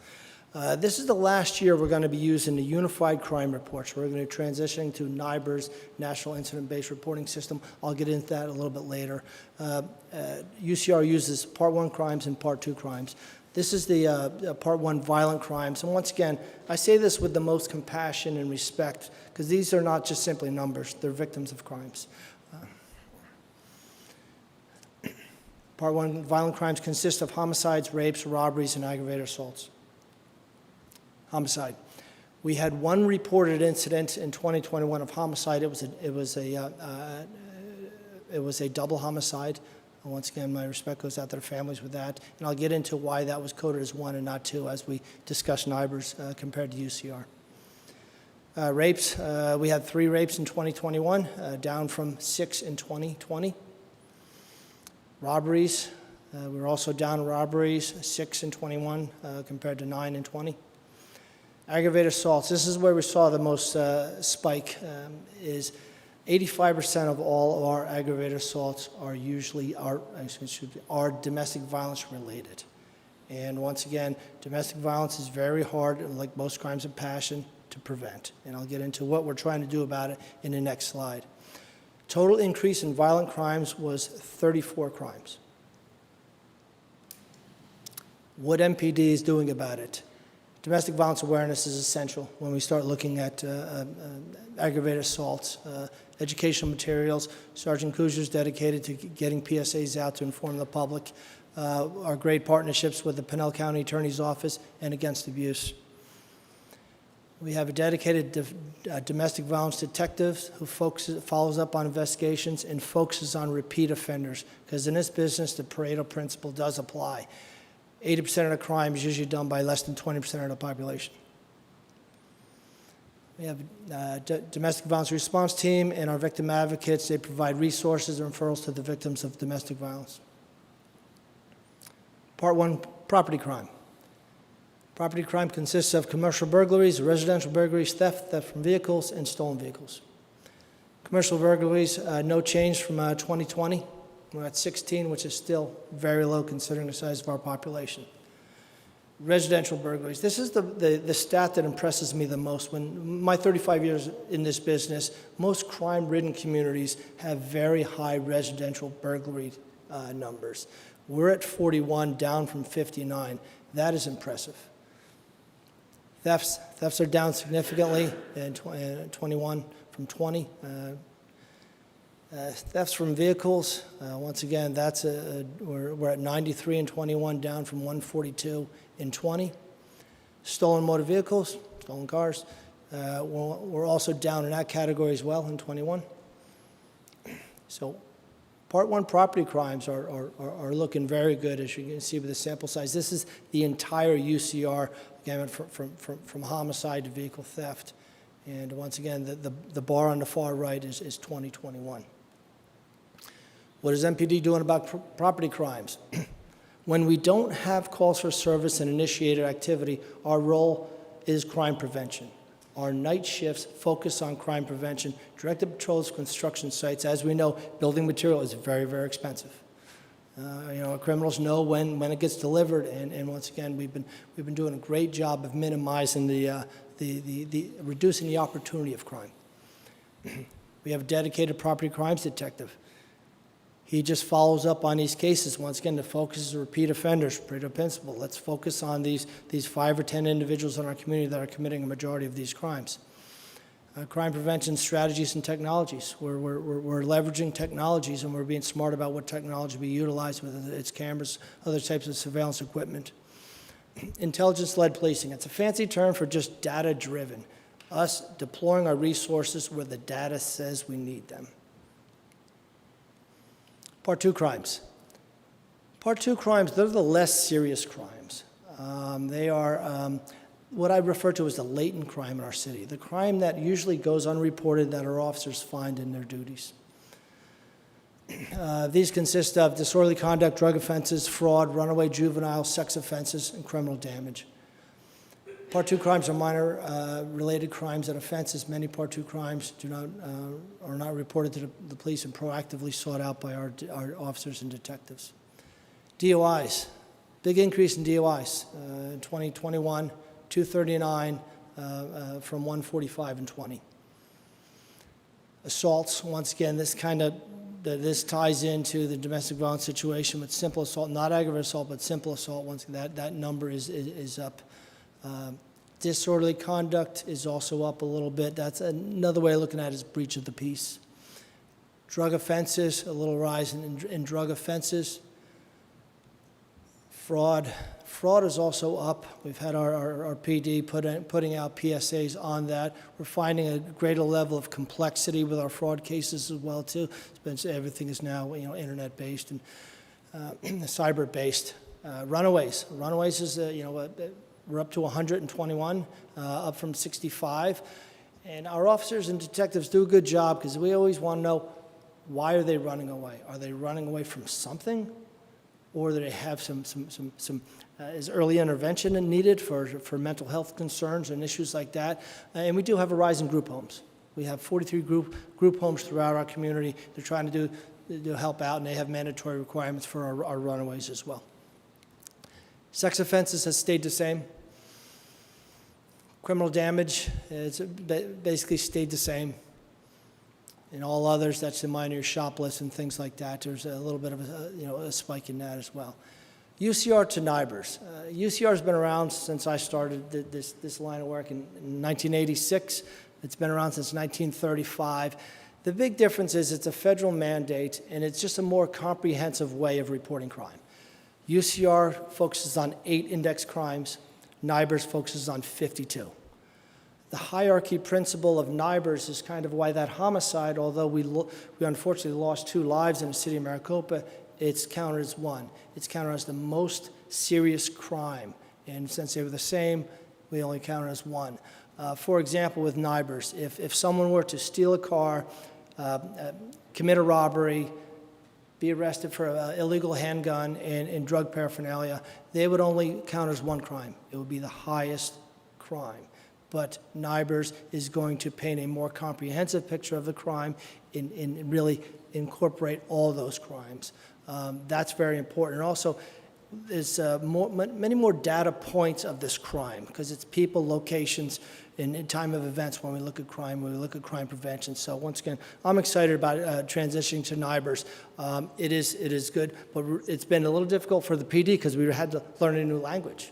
This is the last year we're going to be using the Unified Crime Reports. We're going to be transitioning to NIBR's National Incident-Based Reporting System. I'll get into that a little bit later. UCR uses Part 1 crimes and Part 2 crimes. This is the Part 1 violent crimes. And once again, I say this with the most compassion and respect, because these are not just simply numbers. They're victims of crimes. Part 1, violent crimes consist of homicides, rapes, robberies, and aggravated assaults. Homicide. We had one reported incident in 2021 of homicide. It was a double homicide. Once again, my respect goes out to the families with that. And I'll get into why that was coded as 1 and not 2 as we discuss NIBRs compared to UCR. Rapes, we had 3 rapes in 2021, down from 6 in 2020. Robberies, we were also down in robberies, 6 in 21 compared to 9 in 20. Aggravated assaults, this is where we saw the most spike, is 85% of all of our aggravated assaults are usually are domestic violence related. And once again, domestic violence is very hard, like most crimes of passion, to prevent. And I'll get into what we're trying to do about it in the next slide. Total increase in violent crimes was 34 crimes. What MPD is doing about it? Domestic violence awareness is essential when we start looking at aggravated assaults. Educational materials, Sergeant Kuzer's dedicated to getting PSAs out to inform the public. Our great partnerships with the Pinell County Attorney's Office and Against Abuse. We have a dedicated domestic violence detective who follows up on investigations and focuses on repeat offenders, because in this business, the Pareto principle does apply. 80% of the crime is usually done by less than 20% of the population. We have a domestic violence response team and our victim advocates. They provide resources and referrals to the victims of domestic violence. Part 1, property crime. Property crime consists of commercial burglaries, residential burglaries, theft from vehicles, and stolen vehicles. Commercial burglaries, no change from 2020. We're at 16, which is still very low considering the size of our population. Residential burglaries. This is the stat that impresses me the most. When my 35 years in this business, most crime-ridden communities have very high residential burglary numbers. We're at 41, down from 59. That is impressive. Thefts are down significantly in 21 from 20. Thefts from vehicles, once again, we're at 93 in 21, down from 142 in 20. Stolen motor vehicles, stolen cars, we're also down in that category as well in 21. So Part 1 property crimes are looking very good, as you can see with the sample size. This is the entire UCR, again, from homicide to vehicle theft. And once again, the bar on the far right is 2021. What is MPD doing about property crimes? When we don't have calls for service and initiated activity, our role is crime prevention. Our night shifts focus on crime prevention. Directed patrols, construction sites, as we know, building material is very, very expensive. Our criminals know when it gets delivered, and once again, we've been doing a great job of minimizing reducing the opportunity of crime. We have a dedicated property crimes detective. He just follows up on these cases. Once again, the focus is repeat offenders, Pareto principle. Let's focus on these 5 or 10 individuals in our community that are committing a majority of these crimes. Crime prevention strategies and technologies. We're leveraging technologies, and we're being smart about what technology we utilize, whether it's cameras, other types of surveillance equipment. Intelligence-led policing. It's a fancy term for just data-driven. Us deploying our resources where the data says we need them. Part 2 crimes. Part 2 crimes, they're the less serious crimes. They are what I refer to as the latent crime in our city, the crime that usually goes unreported that our officers find in their duties. These consist of disorderly conduct, drug offenses, fraud, runaway juvenile, sex offenses, and criminal damage. Part 2 crimes are minor related crimes and offenses. Many Part 2 crimes are not reported to the police and proactively sought out by our officers and detectives. DOIs, big increase in DOIs. In 2021, 239 from 145 in 20. Assaults, once again, this ties into the domestic violence situation with simple assault, not aggravated assault, but simple assault. Once that number is up. Disorderly conduct is also up a little bit. That's another way of looking at it is breach of the peace. Drug offenses, a little rise in drug offenses. Fraud is also up. We've had our PD putting out PSAs on that. We're finding a greater level of complexity with our fraud cases as well too. Everything is now internet-based and cyber-based. Runaways is we're up to 121, up from 65, and our officers and detectives do a good job because we always want to know, why are they running away? Are they running away from something? Or do they have is early intervention needed for mental health concerns and issues like that? And we do have a rise in group homes. We have 43 group homes throughout our community. They're trying to help out, and they have mandatory requirements for our runaways as well. Sex offenses has stayed the same. Criminal damage has basically stayed the same. And all others, that's the minor shoplifts and things like that. There's a little bit of a spike in that as well. UCR to NIBRs. UCR has been around since I started this line of work in 1986. It's been around since 1935. The big difference is it's a federal mandate, and it's just a more comprehensive way of reporting crime. UCR focuses on 8 index crimes. NIBRs focuses on 52. The hierarchy principle of NIBRs is kind of why that homicide, although we unfortunately lost 2 lives in the city of Maricopa, it's counted as 1. It's counted as the most serious crime. And since they were the same, we only counted as 1. For example, with NIBRs, if someone were to steal a car, commit a robbery, be arrested for an illegal handgun and drug paraphernalia, they would only count as 1 crime. It would be the highest crime. But NIBRs is going to paint a more comprehensive picture of the crime and really incorporate all those crimes. That's very important. And also, there's many more data points of this crime because it's people, locations, and time of events when we look at crime, when we look at crime prevention. So once again, I'm excited about transitioning to NIBRs. It is good, but it's been a little difficult for the PD because we had to learn a new language.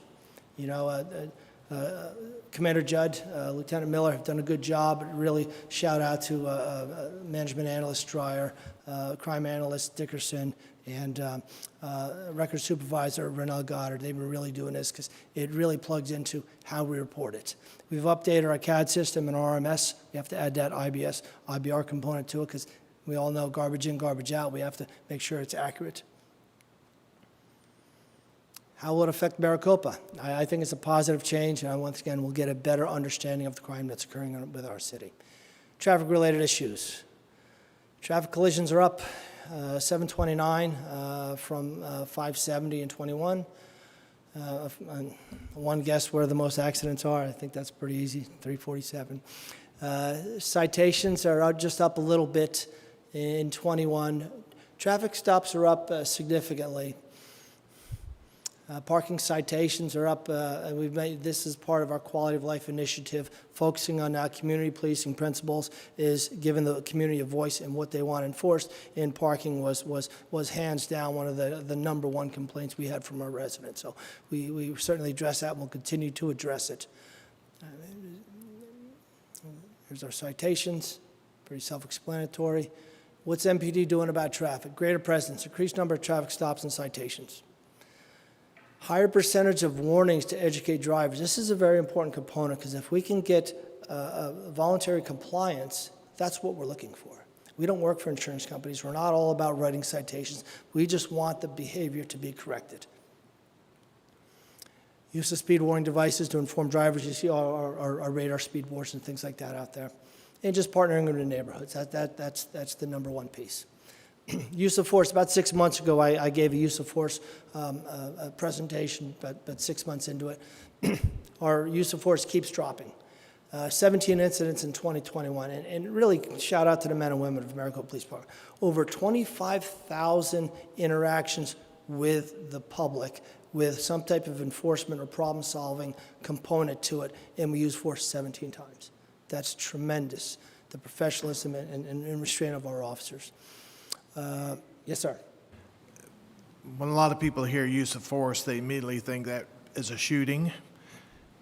Commander Judd, Lieutenant Miller have done a good job. Really shout out to Management Analyst Dreyer, Crime Analyst Dickerson, and Record Supervisor Renell Goddard. They've been really doing this because it really plugs into how we report it. We've updated our CAD system and RMS. We have to add that IBR component to it because we all know garbage in, garbage out. We have to make sure it's accurate. How will it affect Maricopa? I think it's a positive change, and once again, we'll get a better understanding of the crime that's occurring with our city. Traffic-related issues. Traffic collisions are up 729 from 570 and 21. One guess where the most accidents are. I think that's pretty easy, 347. Citations are just up a little bit in 21. Traffic stops are up significantly. Parking citations are up. We've made this is part of our quality of life initiative, focusing on community policing principles, is giving the community a voice in what they want enforced. And parking was hands down one of the number 1 complaints we had from our residents. So we certainly address that, and we'll continue to address it. Here's our citations, pretty self-explanatory. What's MPD doing about traffic? Greater presence, increased number of traffic stops and citations. Higher percentage of warnings to educate drivers. This is a very important component because if we can get voluntary compliance, that's what we're looking for. We don't work for insurance companies. We're not all about writing citations. We just want the behavior to be corrected. Use of speed warning devices to inform drivers. You see our radar speed boards and things like that out there. And just partnering with the neighborhoods. That's the number 1 piece. Use of force. About 6 months ago, I gave a use of force presentation, but 6 months into it, our use of force keeps dropping. 17 incidents in 2021, and really shout out to the men and women of Maricopa Police Department. Over 25,000 interactions with the public with some type of enforcement or problem-solving component to it, and we use force 17 times. That's tremendous, the professionalism and restraint of our officers. Yes, sir. When a lot of people hear use of force, they immediately think that is a shooting.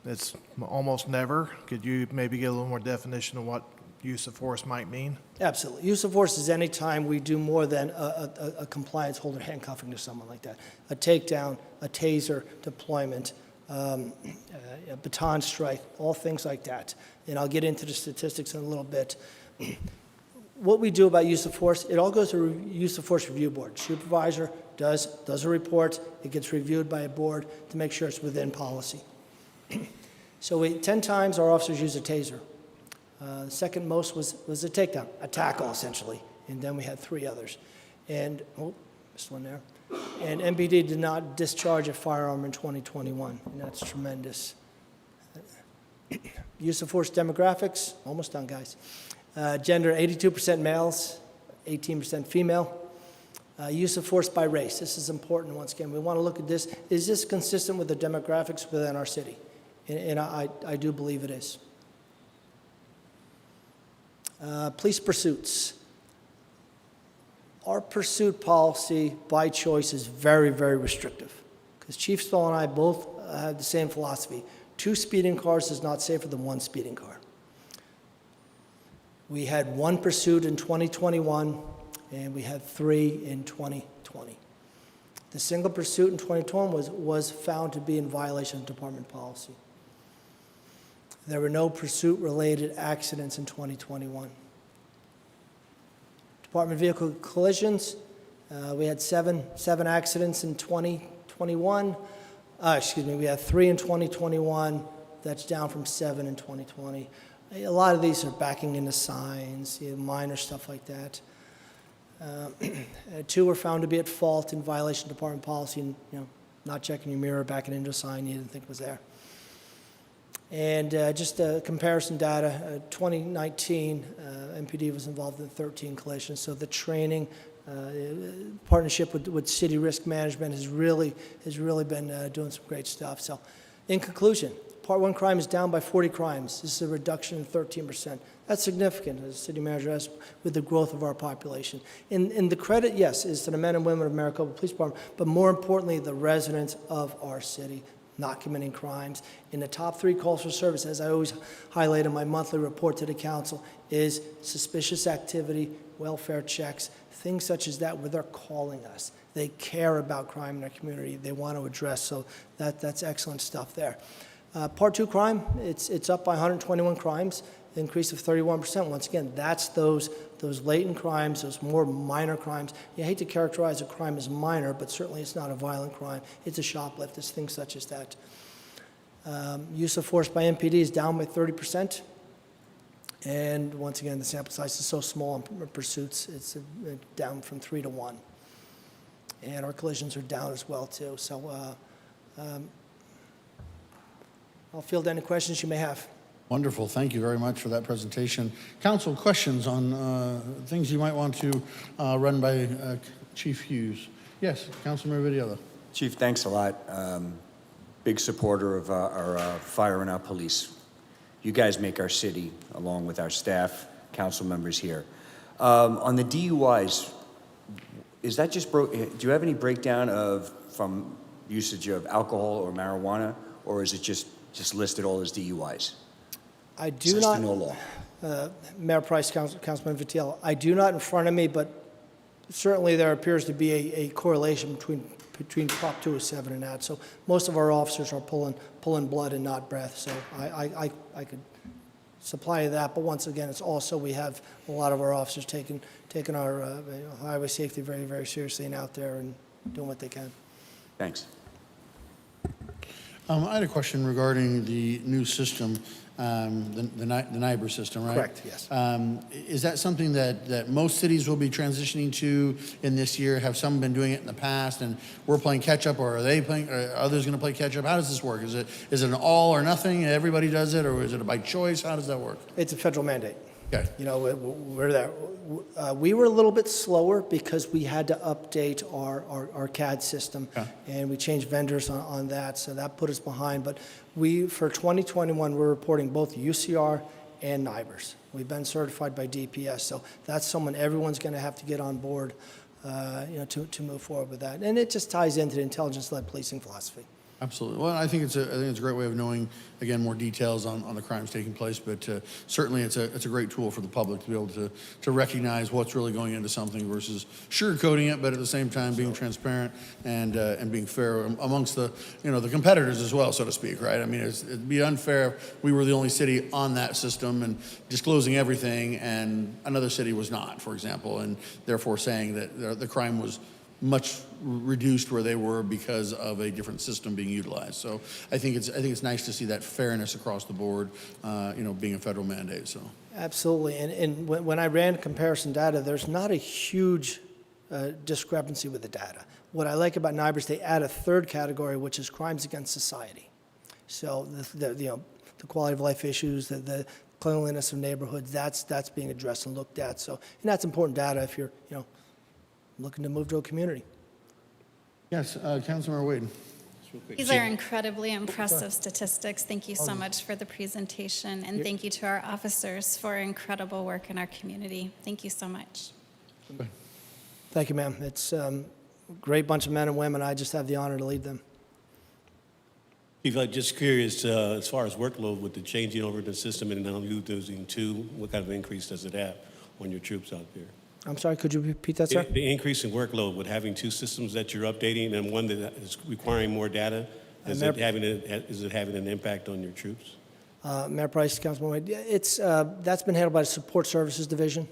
It's almost never. Could you maybe get a little more definition of what use of force might mean? Absolutely. Use of force is any time we do more than a compliance hold or handcuffing to someone like that. A takedown, a taser deployment, a baton strike, all things like that. And I'll get into the statistics in a little bit. What we do about use of force, it all goes to use of force review board. Supervisor does a report. It gets reviewed by a board to make sure it's within policy. So 10 times our officers use a taser. The second most was a takedown, a tackle essentially, and then we had 3 others. And, missed one there. And MPD did not discharge a firearm in 2021, and that's tremendous. Use of force demographics, almost done, guys. Gender, 82% males, 18% female. Use of force by race, this is important once again. We want to look at this. Is this consistent with the demographics within our city? And I do believe it is. Police pursuits. Our pursuit policy by choice is very, very restrictive because Chief Stoll and I both have the same philosophy. 2 speeding cars is not safer than 1 speeding car. We had 1 pursuit in 2021 and we had 3 in 2020. The single pursuit in 2021 was found to be in violation of department policy. There were no pursuit-related accidents in 2021. Department vehicle collisions, we had seven accidents in 2021. We had 3 in 2021. That's down from 7 in 2020. A lot of these are backing into signs, minor stuff like that. 2 were found to be at fault in violation of department policy, and not checking your mirror, backing into a sign you didn't think was there. And just comparison data, 2019, MPD was involved in 13 collisions. So the training, partnership with city risk management has really been doing some great stuff. So in conclusion, Part 1 crime is down by 40 crimes. This is a reduction in 13%. That's significant, as the city manager has, with the growth of our population. And the credit, yes, is to the men and women of Maricopa Police Department, but more importantly, the residents of our city not committing crimes. In the top 3 calls for service, as I always highlight in my monthly report to the council, is suspicious activity, welfare checks, things such as that where they're calling us. They care about crime in their community. They want to address, so that's excellent stuff there. Part 2 crime, it's up by 121 crimes, increase of 31%. Once again, that's those latent crimes, those more minor crimes. You hate to characterize a crime as minor, but certainly it's not a violent crime. It's a shoplift, it's things such as that. Use of force by MPD is down by 30%. And once again, the sample size is so small in pursuits, it's down from 3 to 1. And our collisions are down as well, too. So I'll field any questions you may have. Wonderful. Thank you very much for that presentation. Council, questions on things you might want to run by Chief Hughes? Yes, Councilmember Vitiello. Chief, thanks a lot. Big supporter of our fire and our police. You guys make our city, along with our staff, council members here. On the DUIs, is that just do you have any breakdown from usage of alcohol or marijuana, or is it just listed all as DUIs? I do not. No law. Mayor Price, Councilman Vitiello, I do not in front of me, but certainly there appears to be a correlation between Prop 207 and that. So most of our officers are pulling blood and not breath. So I could supply that. But once again, it's also we have a lot of our officers taking our highway safety very, very seriously and out there and doing what they can. Thanks. I had a question regarding the new system, the NIBR system, right? Correct, yes. Is that something that most cities will be transitioning to in this year? Have some been doing it in the past and we're playing catch up, or are others going to play catch up? How does this work? Is it an all or nothing, everybody does it, or is it by choice? How does that work? It's a federal mandate. Okay. We're there. We were a little bit slower because we had to update our CAD system, and we changed vendors on that, so that put us behind. But for 2021, we're reporting both UCR and NIBRs. We've been certified by DPS, so that's someone everyone's going to have to get on board, to move forward with that. And it just ties into the intelligence-led policing philosophy. Absolutely. Well, I think it's a great way of knowing, again, more details on the crimes taking place. But certainly, it's a great tool for the public to be able to recognize what's really going into something versus sugarcoating it, but at the same time being transparent and being fair amongst the the competitors as well, so to speak. Right? I mean, it'd be unfair if we were the only city on that system and disclosing everything, and another city was not, for example, and therefore saying that the crime was much reduced where they were because of a different system being utilized. So I think it's nice to see that fairness across the board, being a federal mandate. So Absolutely, and when I ran comparison data, there's not a huge discrepancy with the data. What I like about NIBRS, they add a third category, which is crimes against society. So the quality of life issues, the cleanliness of neighborhoods, that's being addressed and looked at. So, and that's important data if you're looking to move to a community. yes, Councilmember Wade. These are incredibly impressive statistics. Thank you so much for the presentation, and thank you to our officers for incredible work in our community. Thank you so much. Thank you, ma'am. It's a great bunch of men and women. I just have the honor to lead them. Chief, I'm just curious, as far as workload with the changing over the system and now using two, what kind of increase does it have on your troops out there? I'm sorry, could you repeat that, sir? The increase in workload with having two systems that you're updating and one that is requiring more data, is it having an impact on your troops? Mayor Price, Councilman Wade, it's that's been handled by the Support Services Division.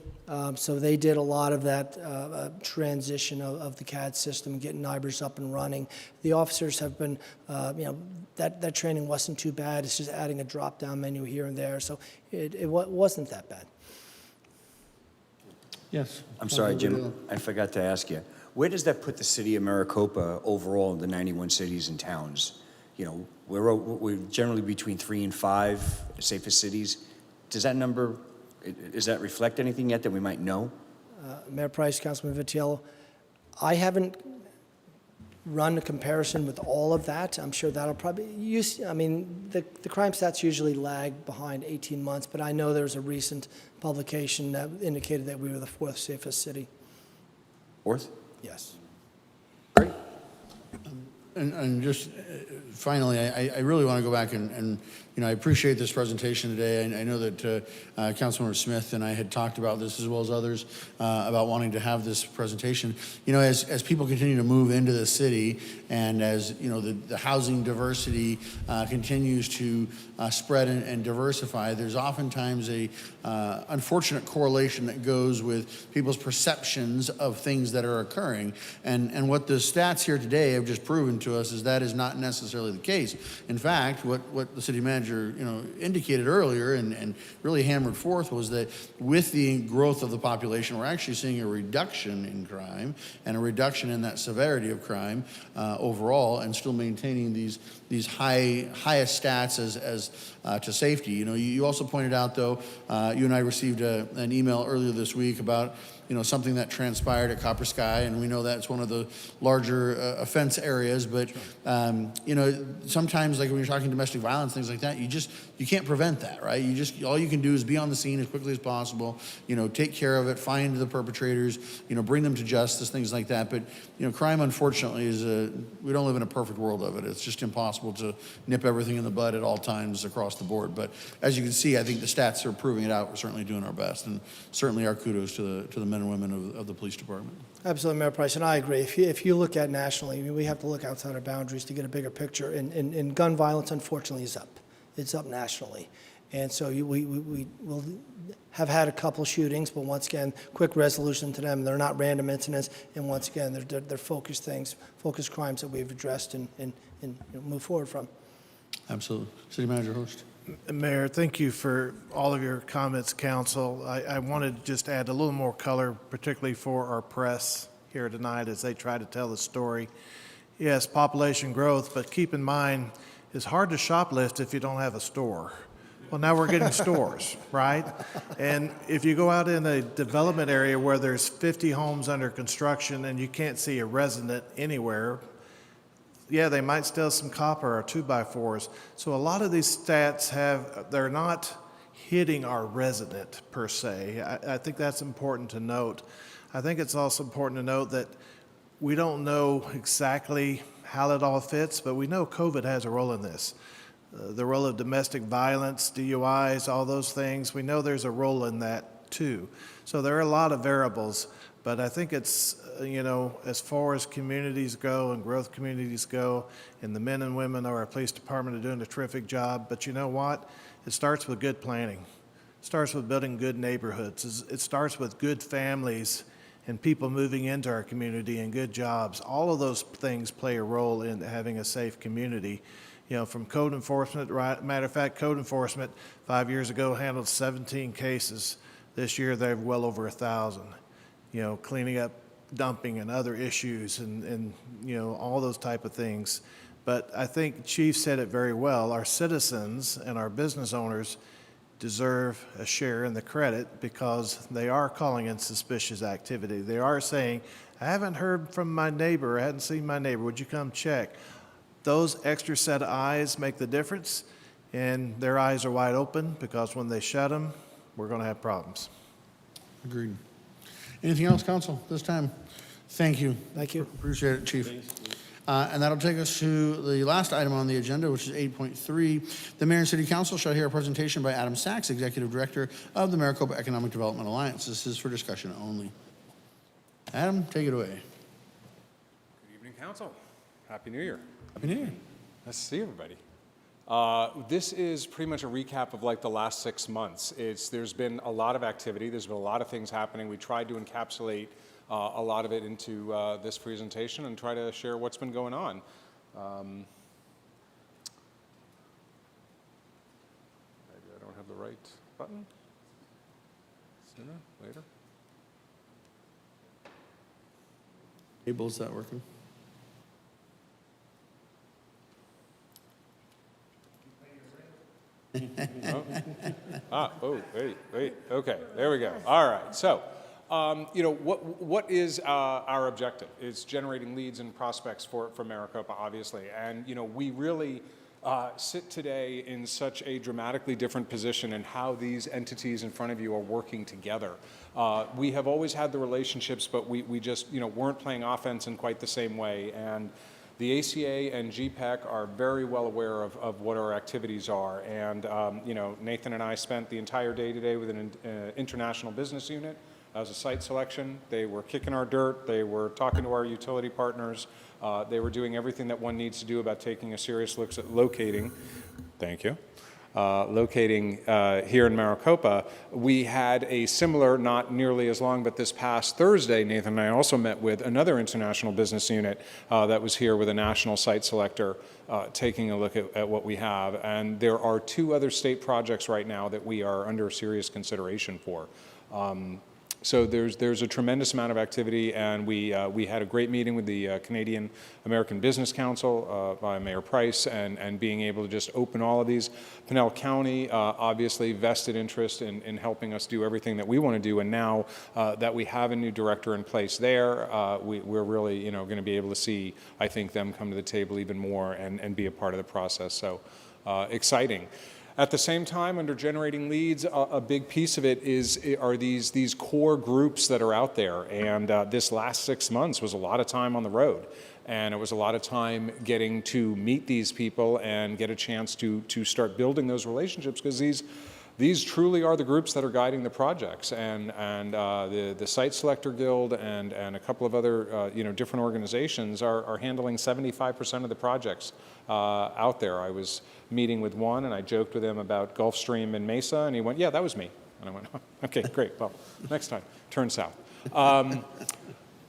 So they did a lot of that transition of the CAD system, getting NIBRS up and running. The officers have been, that training wasn't too bad. It's just adding a drop-down menu here and there. So it wasn't that bad. Yes. I'm sorry, Jim, I forgot to ask you. Where does that put the city of Maricopa overall in the 91 cities and towns? We're generally between 3 and 5 safest cities. Does that reflect anything yet that we might know? Mayor Price, Councilman Vitiello, I haven't run a comparison with all of that. I'm sure that'll probably the crime stats usually lag behind 18 months, but I know there's a recent publication that indicated that we were the 4th safest city. 4th? Yes. Great. And just finally, I really want to go back and I appreciate this presentation today. I know that Councilmember Smith and I had talked about this as well as others about wanting to have this presentation. As people continue to move into the city and as the housing diversity continues to spread and diversify, there's oftentimes a unfortunate correlation that goes with people's perceptions of things that are occurring. And what the stats here today have just proven to us is that is not necessarily the case. In fact, what the city manager indicated earlier and really hammered forth was that with the growth of the population, we're actually seeing a reduction in crime and a reduction in that severity of crime overall, and still maintaining these highest stats as to safety. You also pointed out, though, you and I received an email earlier this week about something that transpired at Copper Sky, and we know that's one of the larger offense areas. But sometimes, like when you're talking domestic violence, things like that, you can't prevent that, right? All you can do is be on the scene as quickly as possible. Take care of it, find the perpetrators, bring them to justice, things like that. But crime, unfortunately, we don't live in a perfect world of it. It's just impossible to nip everything in the bud at all times across the board. But as you can see, I think the stats are proving it out. We're certainly doing our best, and certainly our kudos to the men and women of the police department. Absolutely, Mayor Price, and I agree. If you look at nationally, we have to look outside our boundaries to get a bigger picture. And gun violence, unfortunately, is up. It's up nationally. And so we will have had a couple shootings, but once again, quick resolution to them. They're not random incidents, and once again, they're focused crimes that we've addressed and move forward from. Absolutely. City Manager Host. Mayor, thank you for all of your comments, council. I wanted to just add a little more color, particularly for our press here tonight as they try to tell the story. Yes, population growth, but keep in mind, it's hard to shoplift if you don't have a store. Well, now we're getting stores, right? And if you go out in a development area where there's 50 homes under construction and you can't see a resident anywhere, yeah, they might steal some copper or 2x4s. So a lot of these stats they're not hitting our resident per se. I think that's important to note. I think it's also important to note that we don't know exactly how it all fits, but we know COVID has a role in this. The role of domestic violence, DUIs, all those things, we know there's a role in that too. So there are a lot of variables, but I think it's, as far as communities go and growth communities go, and the men and women of our police department are doing a terrific job, but you know what? It starts with good planning. It starts with building good neighborhoods. It starts with good families and people moving into our community and good jobs. All of those things play a role in having a safe community. From code enforcement, matter of fact, code enforcement 5 years ago handled 17 cases. This year they're well over 1,000. Cleaning up dumping and other issues and all those type of things. But I think Chief said it very well. Our citizens and our business owners deserve a share in the credit because they are calling in suspicious activity. They are saying, I haven't heard from my neighbor, I hadn't seen my neighbor, would you come check? Those extra set of eyes make the difference, and their eyes are wide open because when they shut them, we're going to have problems. Agreed. Anything else, council, this time? Thank you. Thank you. Appreciate it, Chief. And that'll take us to the last item on the agenda, which is 8.3. The Mayor and City Council shall hear a presentation by Adam Sachs, Executive Director of the Maricopa Economic Development Alliance. This is for discussion only. Adam, take it away. Good evening, Council. Happy New Year. Happy New Year. Nice to see everybody. This is pretty much a recap of like the last 6 months. There's been a lot of activity. There's been a lot of things happening. We tried to encapsulate a lot of it into this presentation and try to share what's been going on. Maybe I don't have the right button. Sooner, later. Abel, is that working? Wait. Okay, there we go. All right. So, what is our objective? It's generating leads and prospects for Maricopa, obviously. And, we really sit today in such a dramatically different position in how these entities in front of you are working together. We have always had the relationships, but we just, weren't playing offense in quite the same way. And the ACA and GPEC are very well aware of what our activities are. And, Nathan and I spent the entire day today with an international business unit as a site selection. They were kicking our dirt. They were talking to our utility partners. They were doing everything that one needs to do about taking a serious look at locating. Thank you. Locating here in Maricopa. We had a similar, not nearly as long, but this past Thursday, Nathan and I also met with another international business unit that was here with a national site selector taking a look at what we have. And there are 2 other state projects right now that we are under serious consideration for. So there's a tremendous amount of activity, and we had a great meeting with the Canadian American Business Council by Mayor Price, and being able to just open all of these. Pinell County, obviously vested interest in helping us do everything that we want to do, and now that we have a new director in place there, we're really going to be able to see, I think, them come to the table even more and be a part of the process. So exciting. At the same time, under generating leads, a big piece of it are these core groups that are out there. And this last 6 months was a lot of time on the road. And it was a lot of time getting to meet these people and get a chance to start building those relationships, because these truly are the groups that are guiding the projects. And the Site Selector Guild and a couple of other different organizations are handling 75% of the projects out there. I was meeting with one, and I joked with him about Gulfstream and Mesa, and he went, "Yeah, that was me." And I went, oh, "Okay, great. Well, next time, turn south." I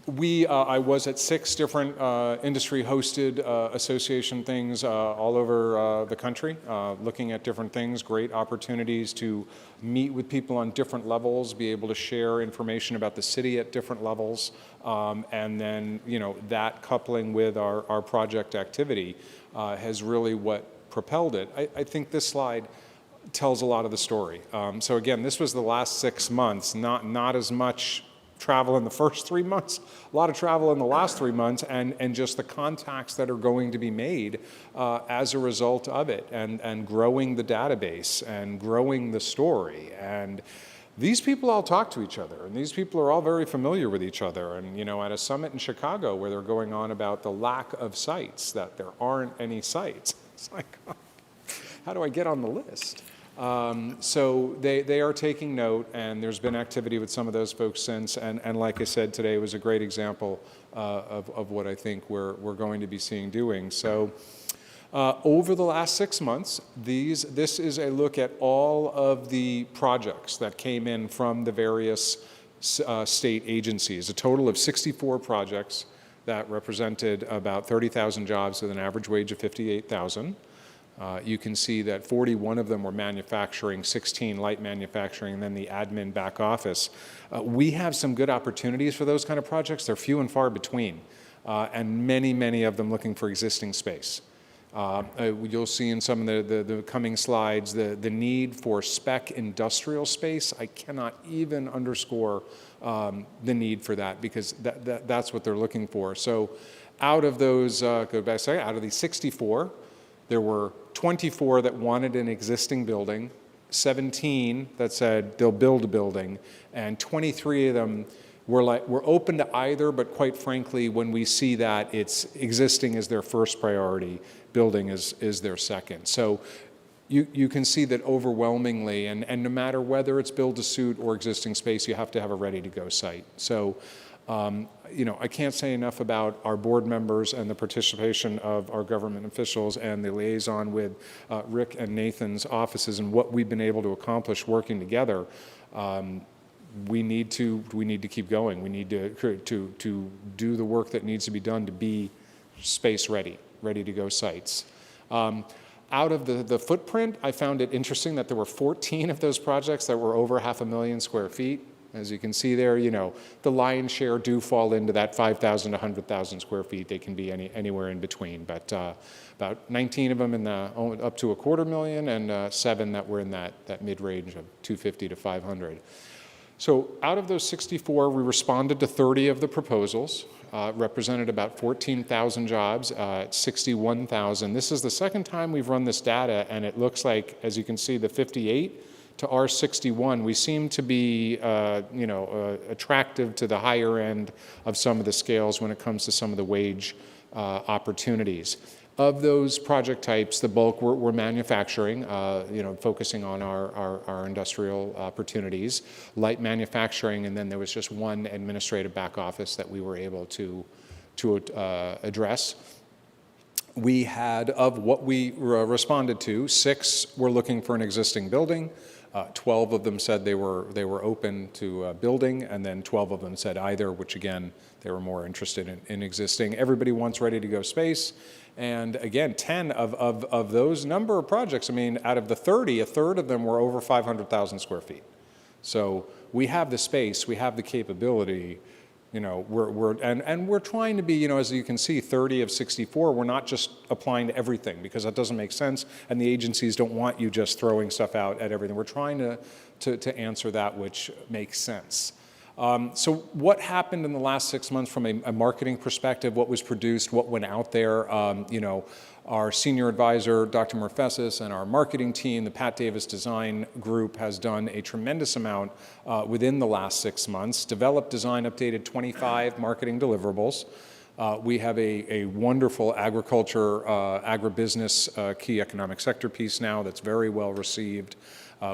was at 6 different industry-hosted association things all over the country, looking at different things, great opportunities to meet with people on different levels, be able to share information about the city at different levels, and then, that coupling with our project activity has really what propelled it. I think this slide tells a lot of the story. So again, this was the last 6 months, not as much travel in the first 3 months, a lot of travel in the last 3 months, and just the contacts that are going to be made as a result of it, and growing the database and growing the story. And these people all talk to each other, and these people are all very familiar with each other. And, you know, at a summit in Chicago where they're going on about the lack of sites, that there aren't any sites, it's like, how do I get on the list? So they are taking note, and there's been activity with some of those folks since, and like I said, today was a great example of what I think we're going to be seeing doing. So over the last 6 months, this is a look at all of the projects that came in from the various state agencies, a total of 64 projects that represented about 30,000 jobs with an average wage of $58,000. You can see that 41 of them were manufacturing, 16 light manufacturing, and then the admin back office. We have some good opportunities for those kind of projects. They're few and far between, and many of them looking for existing space. You'll see in some of the coming slides the need for spec industrial space. I cannot even underscore the need for that, because that's what they're looking for. So out of those, out of these 64, there were 24 that wanted an existing building, 17 that said they'll build a building, and 23 of them we're open to either, but quite frankly, when we see that, it's existing as their first priority, building is their second. So you can see that overwhelmingly, and no matter whether it's build-to-suit or existing space, you have to have a ready-to-go site. So you know, I can't say enough about our board members and the participation of our government officials and the liaison with Rick and Nathan's offices and what we've been able to accomplish working together. We need to keep going. We need to do the work that needs to be done to be space ready to go sites. Out of the footprint, I found it interesting that there were 14 of those projects that were over 500,000 square feet. As you can see there, you know, the lion's share do fall into that 5,000 to 100,000 square feet. They can be anywhere in between, but about 19 of them in the up to $250,000, and 7 that were in that mid-range of 250 to 500. So out of those 64, we responded to 30 of the proposals, represented about 14,000 jobs, 61,000. This is the second time we've run this data, and it looks like, as you can see, the 58 to our 61, we seem to be, attractive to the higher end of some of the scales when it comes to some of the wage opportunities. Of those project types, the bulk were manufacturing, focusing on our industrial opportunities, light manufacturing, and then there was just one administrative back office that we were able to address. We had, of what we responded to, 6 were looking for an existing building. 12 of them said they were open to building, and then 12 of them said either, which again, they were more interested in existing. Everybody wants ready-to-go space. And again, 10 of those number of projects, I mean, out of the 30, a third of them were over 500,000 square feet. So we have the space, we have the capability, you know, we're trying to be, you know, as you can see, 30 of 64, we're not just applying to everything, because that doesn't make sense, and the agencies don't want you just throwing stuff out at everything. We're trying to answer that which makes sense. So what happened in the last 6 months from a marketing perspective, what was produced, what went out there, our senior advisor, Dr. Murfesis, and our marketing team, the Pat Davis Design Group, has done a tremendous amount within the last 6 months, developed, designed, updated 25 marketing deliverables. We have a wonderful agriculture, agribusiness key economic sector piece now that's very well received.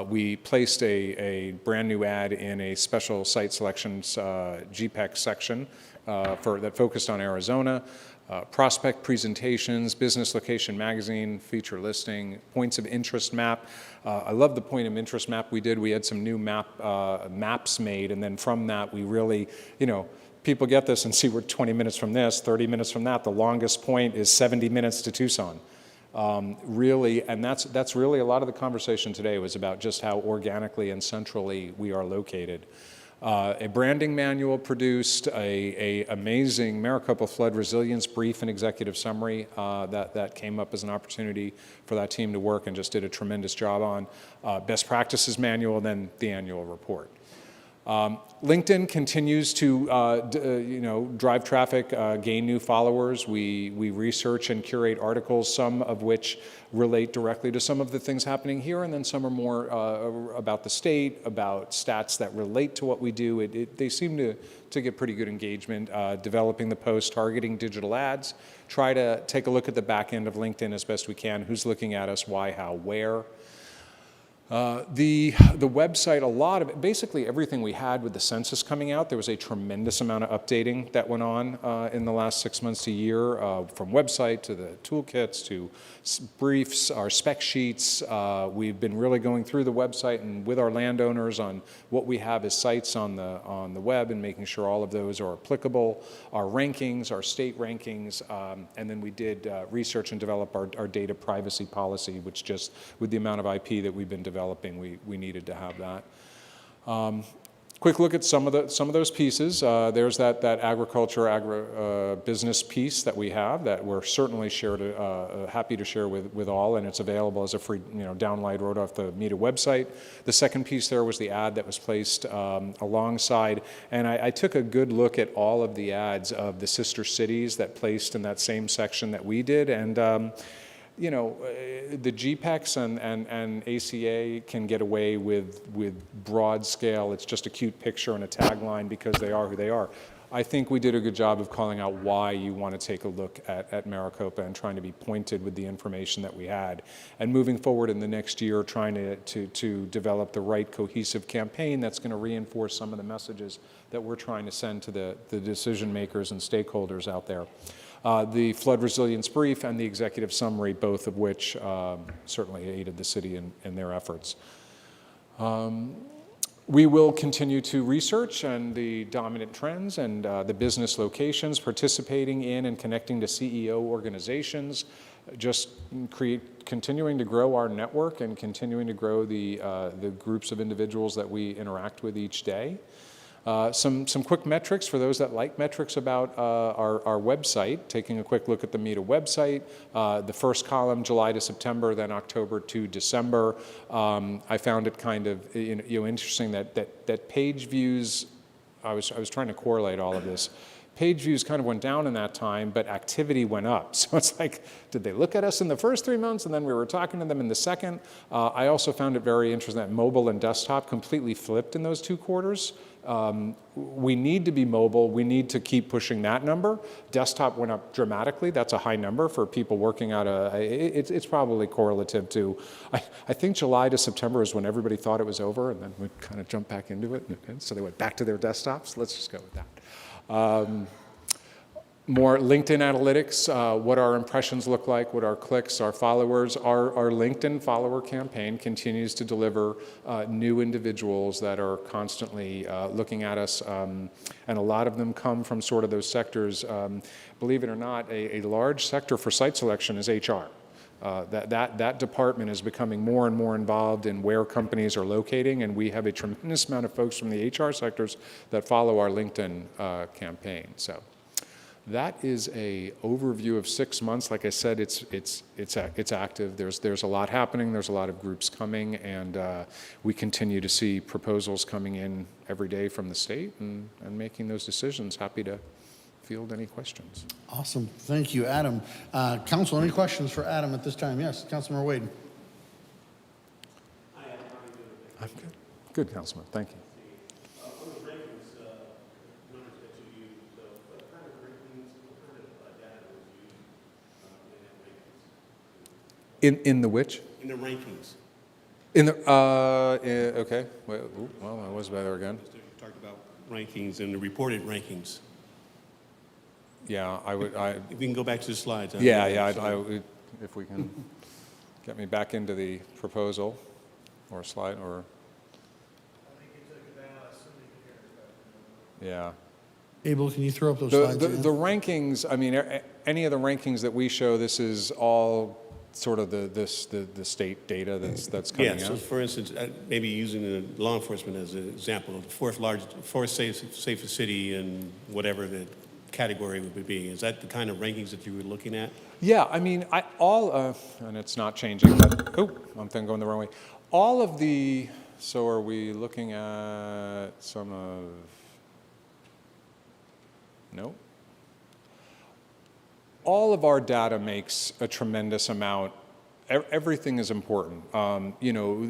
We placed a brand new ad in a special site selections GPEC section that focused on Arizona. Prospect presentations, business location magazine, feature listing, points of interest map. I love the point of interest map we did. We had some new maps made, and then from that we really, you know, people get this and see we're 20 minutes from this, 30 minutes from that. The longest point is 70 minutes to Tucson. Really, and that's really a lot of the conversation today was about just how organically and centrally we are located. A branding manual produced, a amazing Maricopa flood resilience brief and executive summary that came up as an opportunity for that team to work and just did a tremendous job on. Best practices manual, and then the annual report. LinkedIn continues to drive traffic, gain new followers. We research and curate articles, some of which relate directly to some of the things happening here, and then some are more about the state, about stats that relate to what we do. They seem to get pretty good engagement. Developing the post, targeting digital ads, try to take a look at the back end of LinkedIn as best we can. Who's looking at us, why, how, where. The website, a lot of it, basically everything we had with the census coming out, there was a tremendous amount of updating that went on in the last 6 months to a year, from website to the toolkits to briefs, our spec sheets. We've been really going through the website and with our landowners on what we have as sites on the web and making sure all of those are applicable, our rankings, our state rankings, and then we did research and develop our data privacy policy, which just with the amount of IP that we've been developing, we needed to have that. Quick look at some of those pieces. There's that agriculture business piece that we have that we're certainly happy to share with all, and it's available as a free download right off the META website. The second piece there was the ad that was placed alongside, and I took a good look at all of the ads of the sister cities that placed in that same section that we did, and the GPECs and ACA can get away with broad scale. It's just a cute picture and a tagline because they are who they are. I think we did a good job of calling out why you want to take a look at Maricopa and trying to be pointed with the information that we had. And moving forward in the next year, trying to develop the right cohesive campaign that's going to reinforce some of the messages that we're trying to send to the decision makers and stakeholders out there. The flood resilience brief and the executive summary, both of which certainly aided the city in their efforts. We will continue to research and the dominant trends and the business locations, participating in and connecting to CEO organizations, just continuing to grow our network and continuing to grow the groups of individuals that we interact with each day. Some quick metrics for those that like metrics about our website. Taking a quick look at the META website, the first column, July to September, then October to December. I found it kind of interesting that page views. I was trying to correlate all of this. Page views kind of went down in that time, but activity went up. So it's like, did they look at us in the first 3 months and then we were talking to them in the second? I also found it very interesting that mobile and desktop completely flipped in those 2 quarters. We need to be mobile. We need to keep pushing that number. Desktop went up dramatically. That's a high number for people working out it's probably correlative to, I think July to September is when everybody thought it was over and then we kind of jumped back into it. And so they went back to their desktops. Let's just go with that. More LinkedIn analytics, what our impressions look like, what our clicks, our followers. Our LinkedIn follower campaign continues to deliver new individuals that are constantly looking at us, and a lot of them come from sort of those sectors. Believe it or not, a large sector for site selection is HR. That department is becoming more and more involved in where companies are locating, and we have a tremendous amount of folks from the HR sectors that follow our LinkedIn campaign. So that is a overview of 6 months. Like I said, it's active. There's a lot happening. There's a lot of groups coming, and we continue to see proposals coming in every day from the state and making those decisions. Happy to field any questions. Awesome. Thank you, Adam. Council, any questions for Adam at this time? Yes, Councilmember Wade. I'm good. Good, Councilman. Thank you. In the which? In the rankings. In the okay. Well, I was better again. You talked about rankings and the reported rankings. Yeah, if we can go back to the slides. If we can get me back into the proposal or slide or. Yeah. Abel, can you throw up those slides again? The rankings, I mean, any of the rankings that we show, this is all sort of the state data that's coming out. Yeah, so for instance, maybe using the law enforcement as an example, the fourth safest city and whatever the category would be. Is that the kind of rankings that you were looking at? Yeah, I mean, and it's not changing, but, I'm going the wrong way. All of the So are we looking at some of, no? All of our data makes a tremendous amount. Everything is important. You know,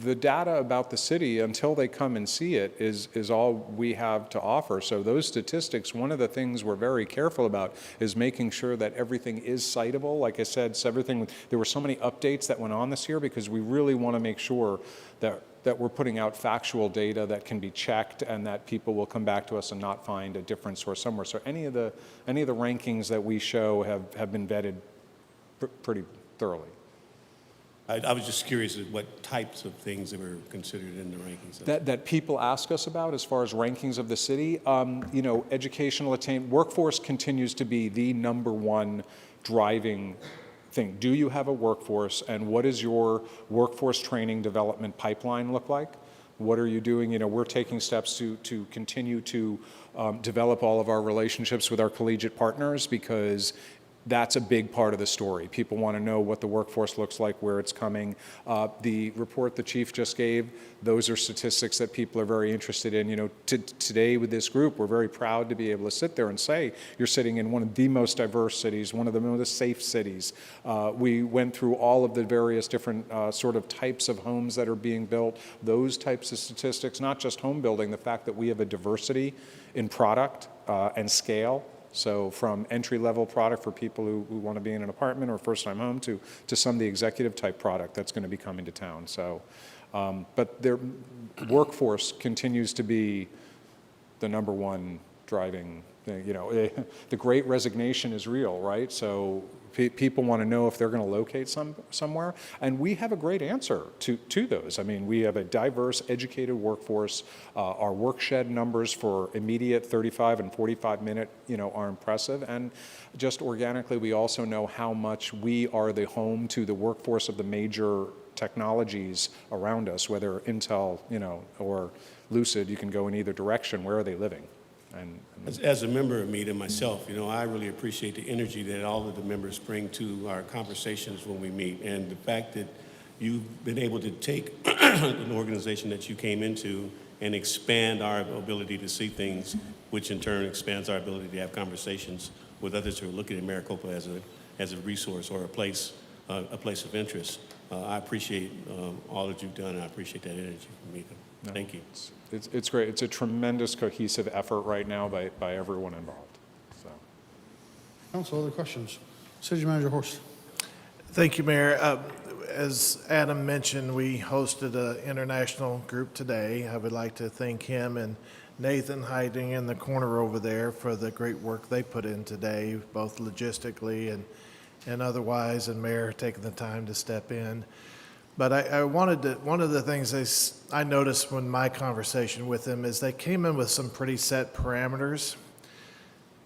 the data about the city, until they come and see it, is all we have to offer. So those statistics, one of the things we're very careful about is making sure that everything is citable. Like I said, so there were so many updates that went on this year because we really want to make sure that we're putting out factual data that can be checked and that people will come back to us and not find a different source somewhere. So any of the rankings that we show have been vetted pretty thoroughly. I was just curious at what types of things that were considered in the rankings. That people ask us about as far as rankings of the city. You know, educational attainment, workforce continues to be the #1 driving thing. Do you have a workforce, and what does your workforce training development pipeline look like? What are you doing? You know, we're taking steps to continue to develop all of our relationships with our collegiate partners because that's a big part of the story. People want to know what the workforce looks like, where it's coming. The report the chief just gave, those are statistics that people are very interested in. You know, today with this group, we're very proud to be able to sit there and say, you're sitting in one of the most diverse cities, one of the most safe cities. We went through all of the various different sort of types of homes that are being built, those types of statistics, not just home building, the fact that we have a diversity in product and scale. So from entry-level product for people who want to be in an apartment or first-time home to some of the executive-type product that's going to be coming to town. So, but their workforce continues to be the #1 driving thing. You know, the Great Resignation is real, right? So people want to know if they're going to locate somewhere, and we have a great answer to those. I mean, we have a diverse, educated workforce. Our work shed numbers for immediate 35 and 45-minute, you know, are impressive, and just organically, we also know how much we are the home to the workforce of the major technologies around us, whether Intel, you know, or Lucid. You can go in either direction. Where are they living? And as a member of MEDA myself, you know, I really appreciate the energy that all of the members bring to our conversations when we meet, and the fact that you've been able to take an organization that you came into and expand our ability to see things, which in turn expands our ability to have conversations with others who are looking at Maricopa as a resource or a place of interest. I appreciate all that you've done, and I appreciate that energy from MEDA. Thank you. It's great. It's a tremendous cohesive effort right now by everyone involved. So. Council, other questions? City Manager Horst. Thank you, Mayor. As Adam mentioned, we hosted an international group today. I would like to thank him and Nathan hiding in the corner over there for the great work they put in today, both logistically and otherwise, and Mayor taking the time to step in. But I wanted to, one of the things I noticed when my conversation with them is they came in with some pretty set parameters,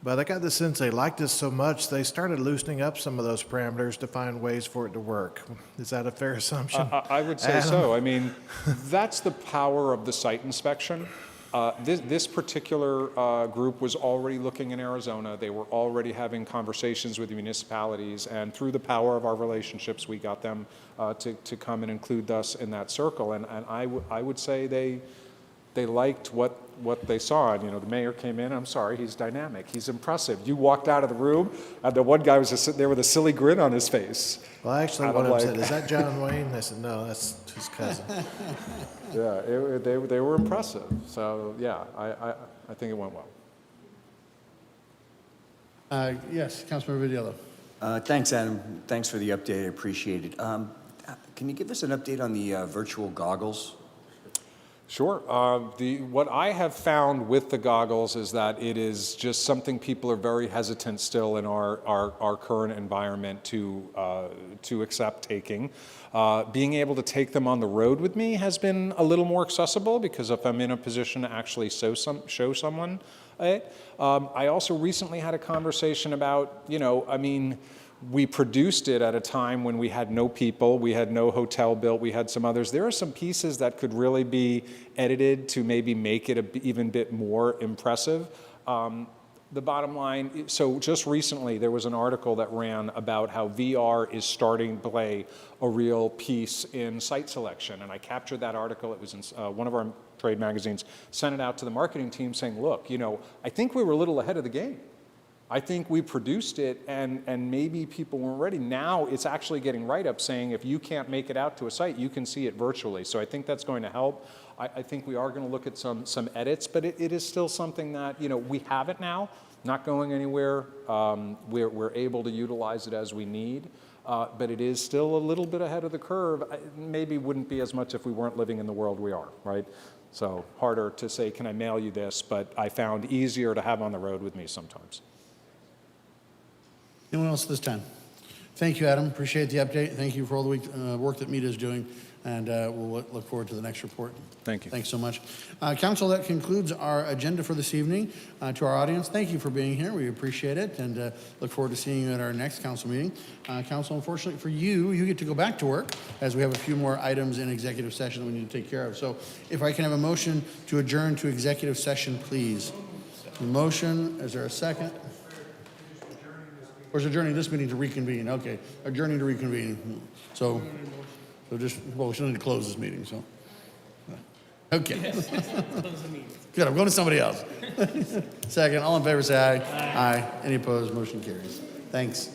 but I got the sense they liked us so much they started loosening up some of those parameters to find ways for it to work. Is that a fair assumption? I would say so. I mean, that's the power of the site inspection. This particular group was already looking in Arizona. They were already having conversations with the municipalities, and through the power of our relationships, we got them to come and include us in that circle. And I would say they liked what they saw. And, you know, the mayor came in. I'm sorry, he's dynamic. He's impressive. You walked out of the room, and the one guy was just sitting there with a silly grin on his face. Well, actually, one of them said, "Is that John Wayne?" I said, "No, that's his cousin." Yeah, they were impressive. So yeah, I think it went well. Yes, Councilmember Vitiello. Thanks, Adam. Thanks for the update. I appreciate it. Can you give us an update on the virtual goggles? Sure. What I have found with the goggles is that it is just something people are very hesitant still in our current environment to accept taking. Being able to take them on the road with me has been a little more accessible because if I'm in a position to actually show someone it. I also recently had a conversation about, you know, I mean, we produced it at a time when we had no people, we had no hotel built, we had some others. There are some pieces that could really be edited to maybe make it even bit more impressive. The bottom line, so just recently there was an article that ran about how VR is starting to play a real piece in site selection, and I captured that article. It was in one of our trade magazines, sent it out to the marketing team saying, look, I think we were a little ahead of the game. I think we produced it and maybe people weren't ready. Now it's actually getting write-ups saying if you can't make it out to a site, you can see it virtually. So I think that's going to help. I think we are going to look at some edits, but it is still something that, we have it now, not going anywhere. We're able to utilize it as we need, but it is still a little bit ahead of the curve. Maybe wouldn't be as much if we weren't living in the world we are, right? So harder to say, can I mail you this? But I found easier to have on the road with me sometimes. Anyone else this time? Thank you, Adam. Appreciate the update. Thank you for all the work that META is doing, and we'll look forward to the next report. Thank you. Thanks so much. Council, that concludes our agenda for this evening. To our audience, thank you for being here. We appreciate it, and look forward to seeing you at our next council meeting. Council, unfortunately for you, you get to go back to work, as we have a few more items in executive session that we need to take care of. So if I can have a motion to adjourn to executive session, please. A motion, is there a second? Or is adjourning this meeting to reconvene? Okay, adjourning to reconvene. So we still need to close this meeting, so. Okay. Good, I'm going to somebody else. Second, all in favor say aye. Aye. Any opposed, motion carries. Thanks.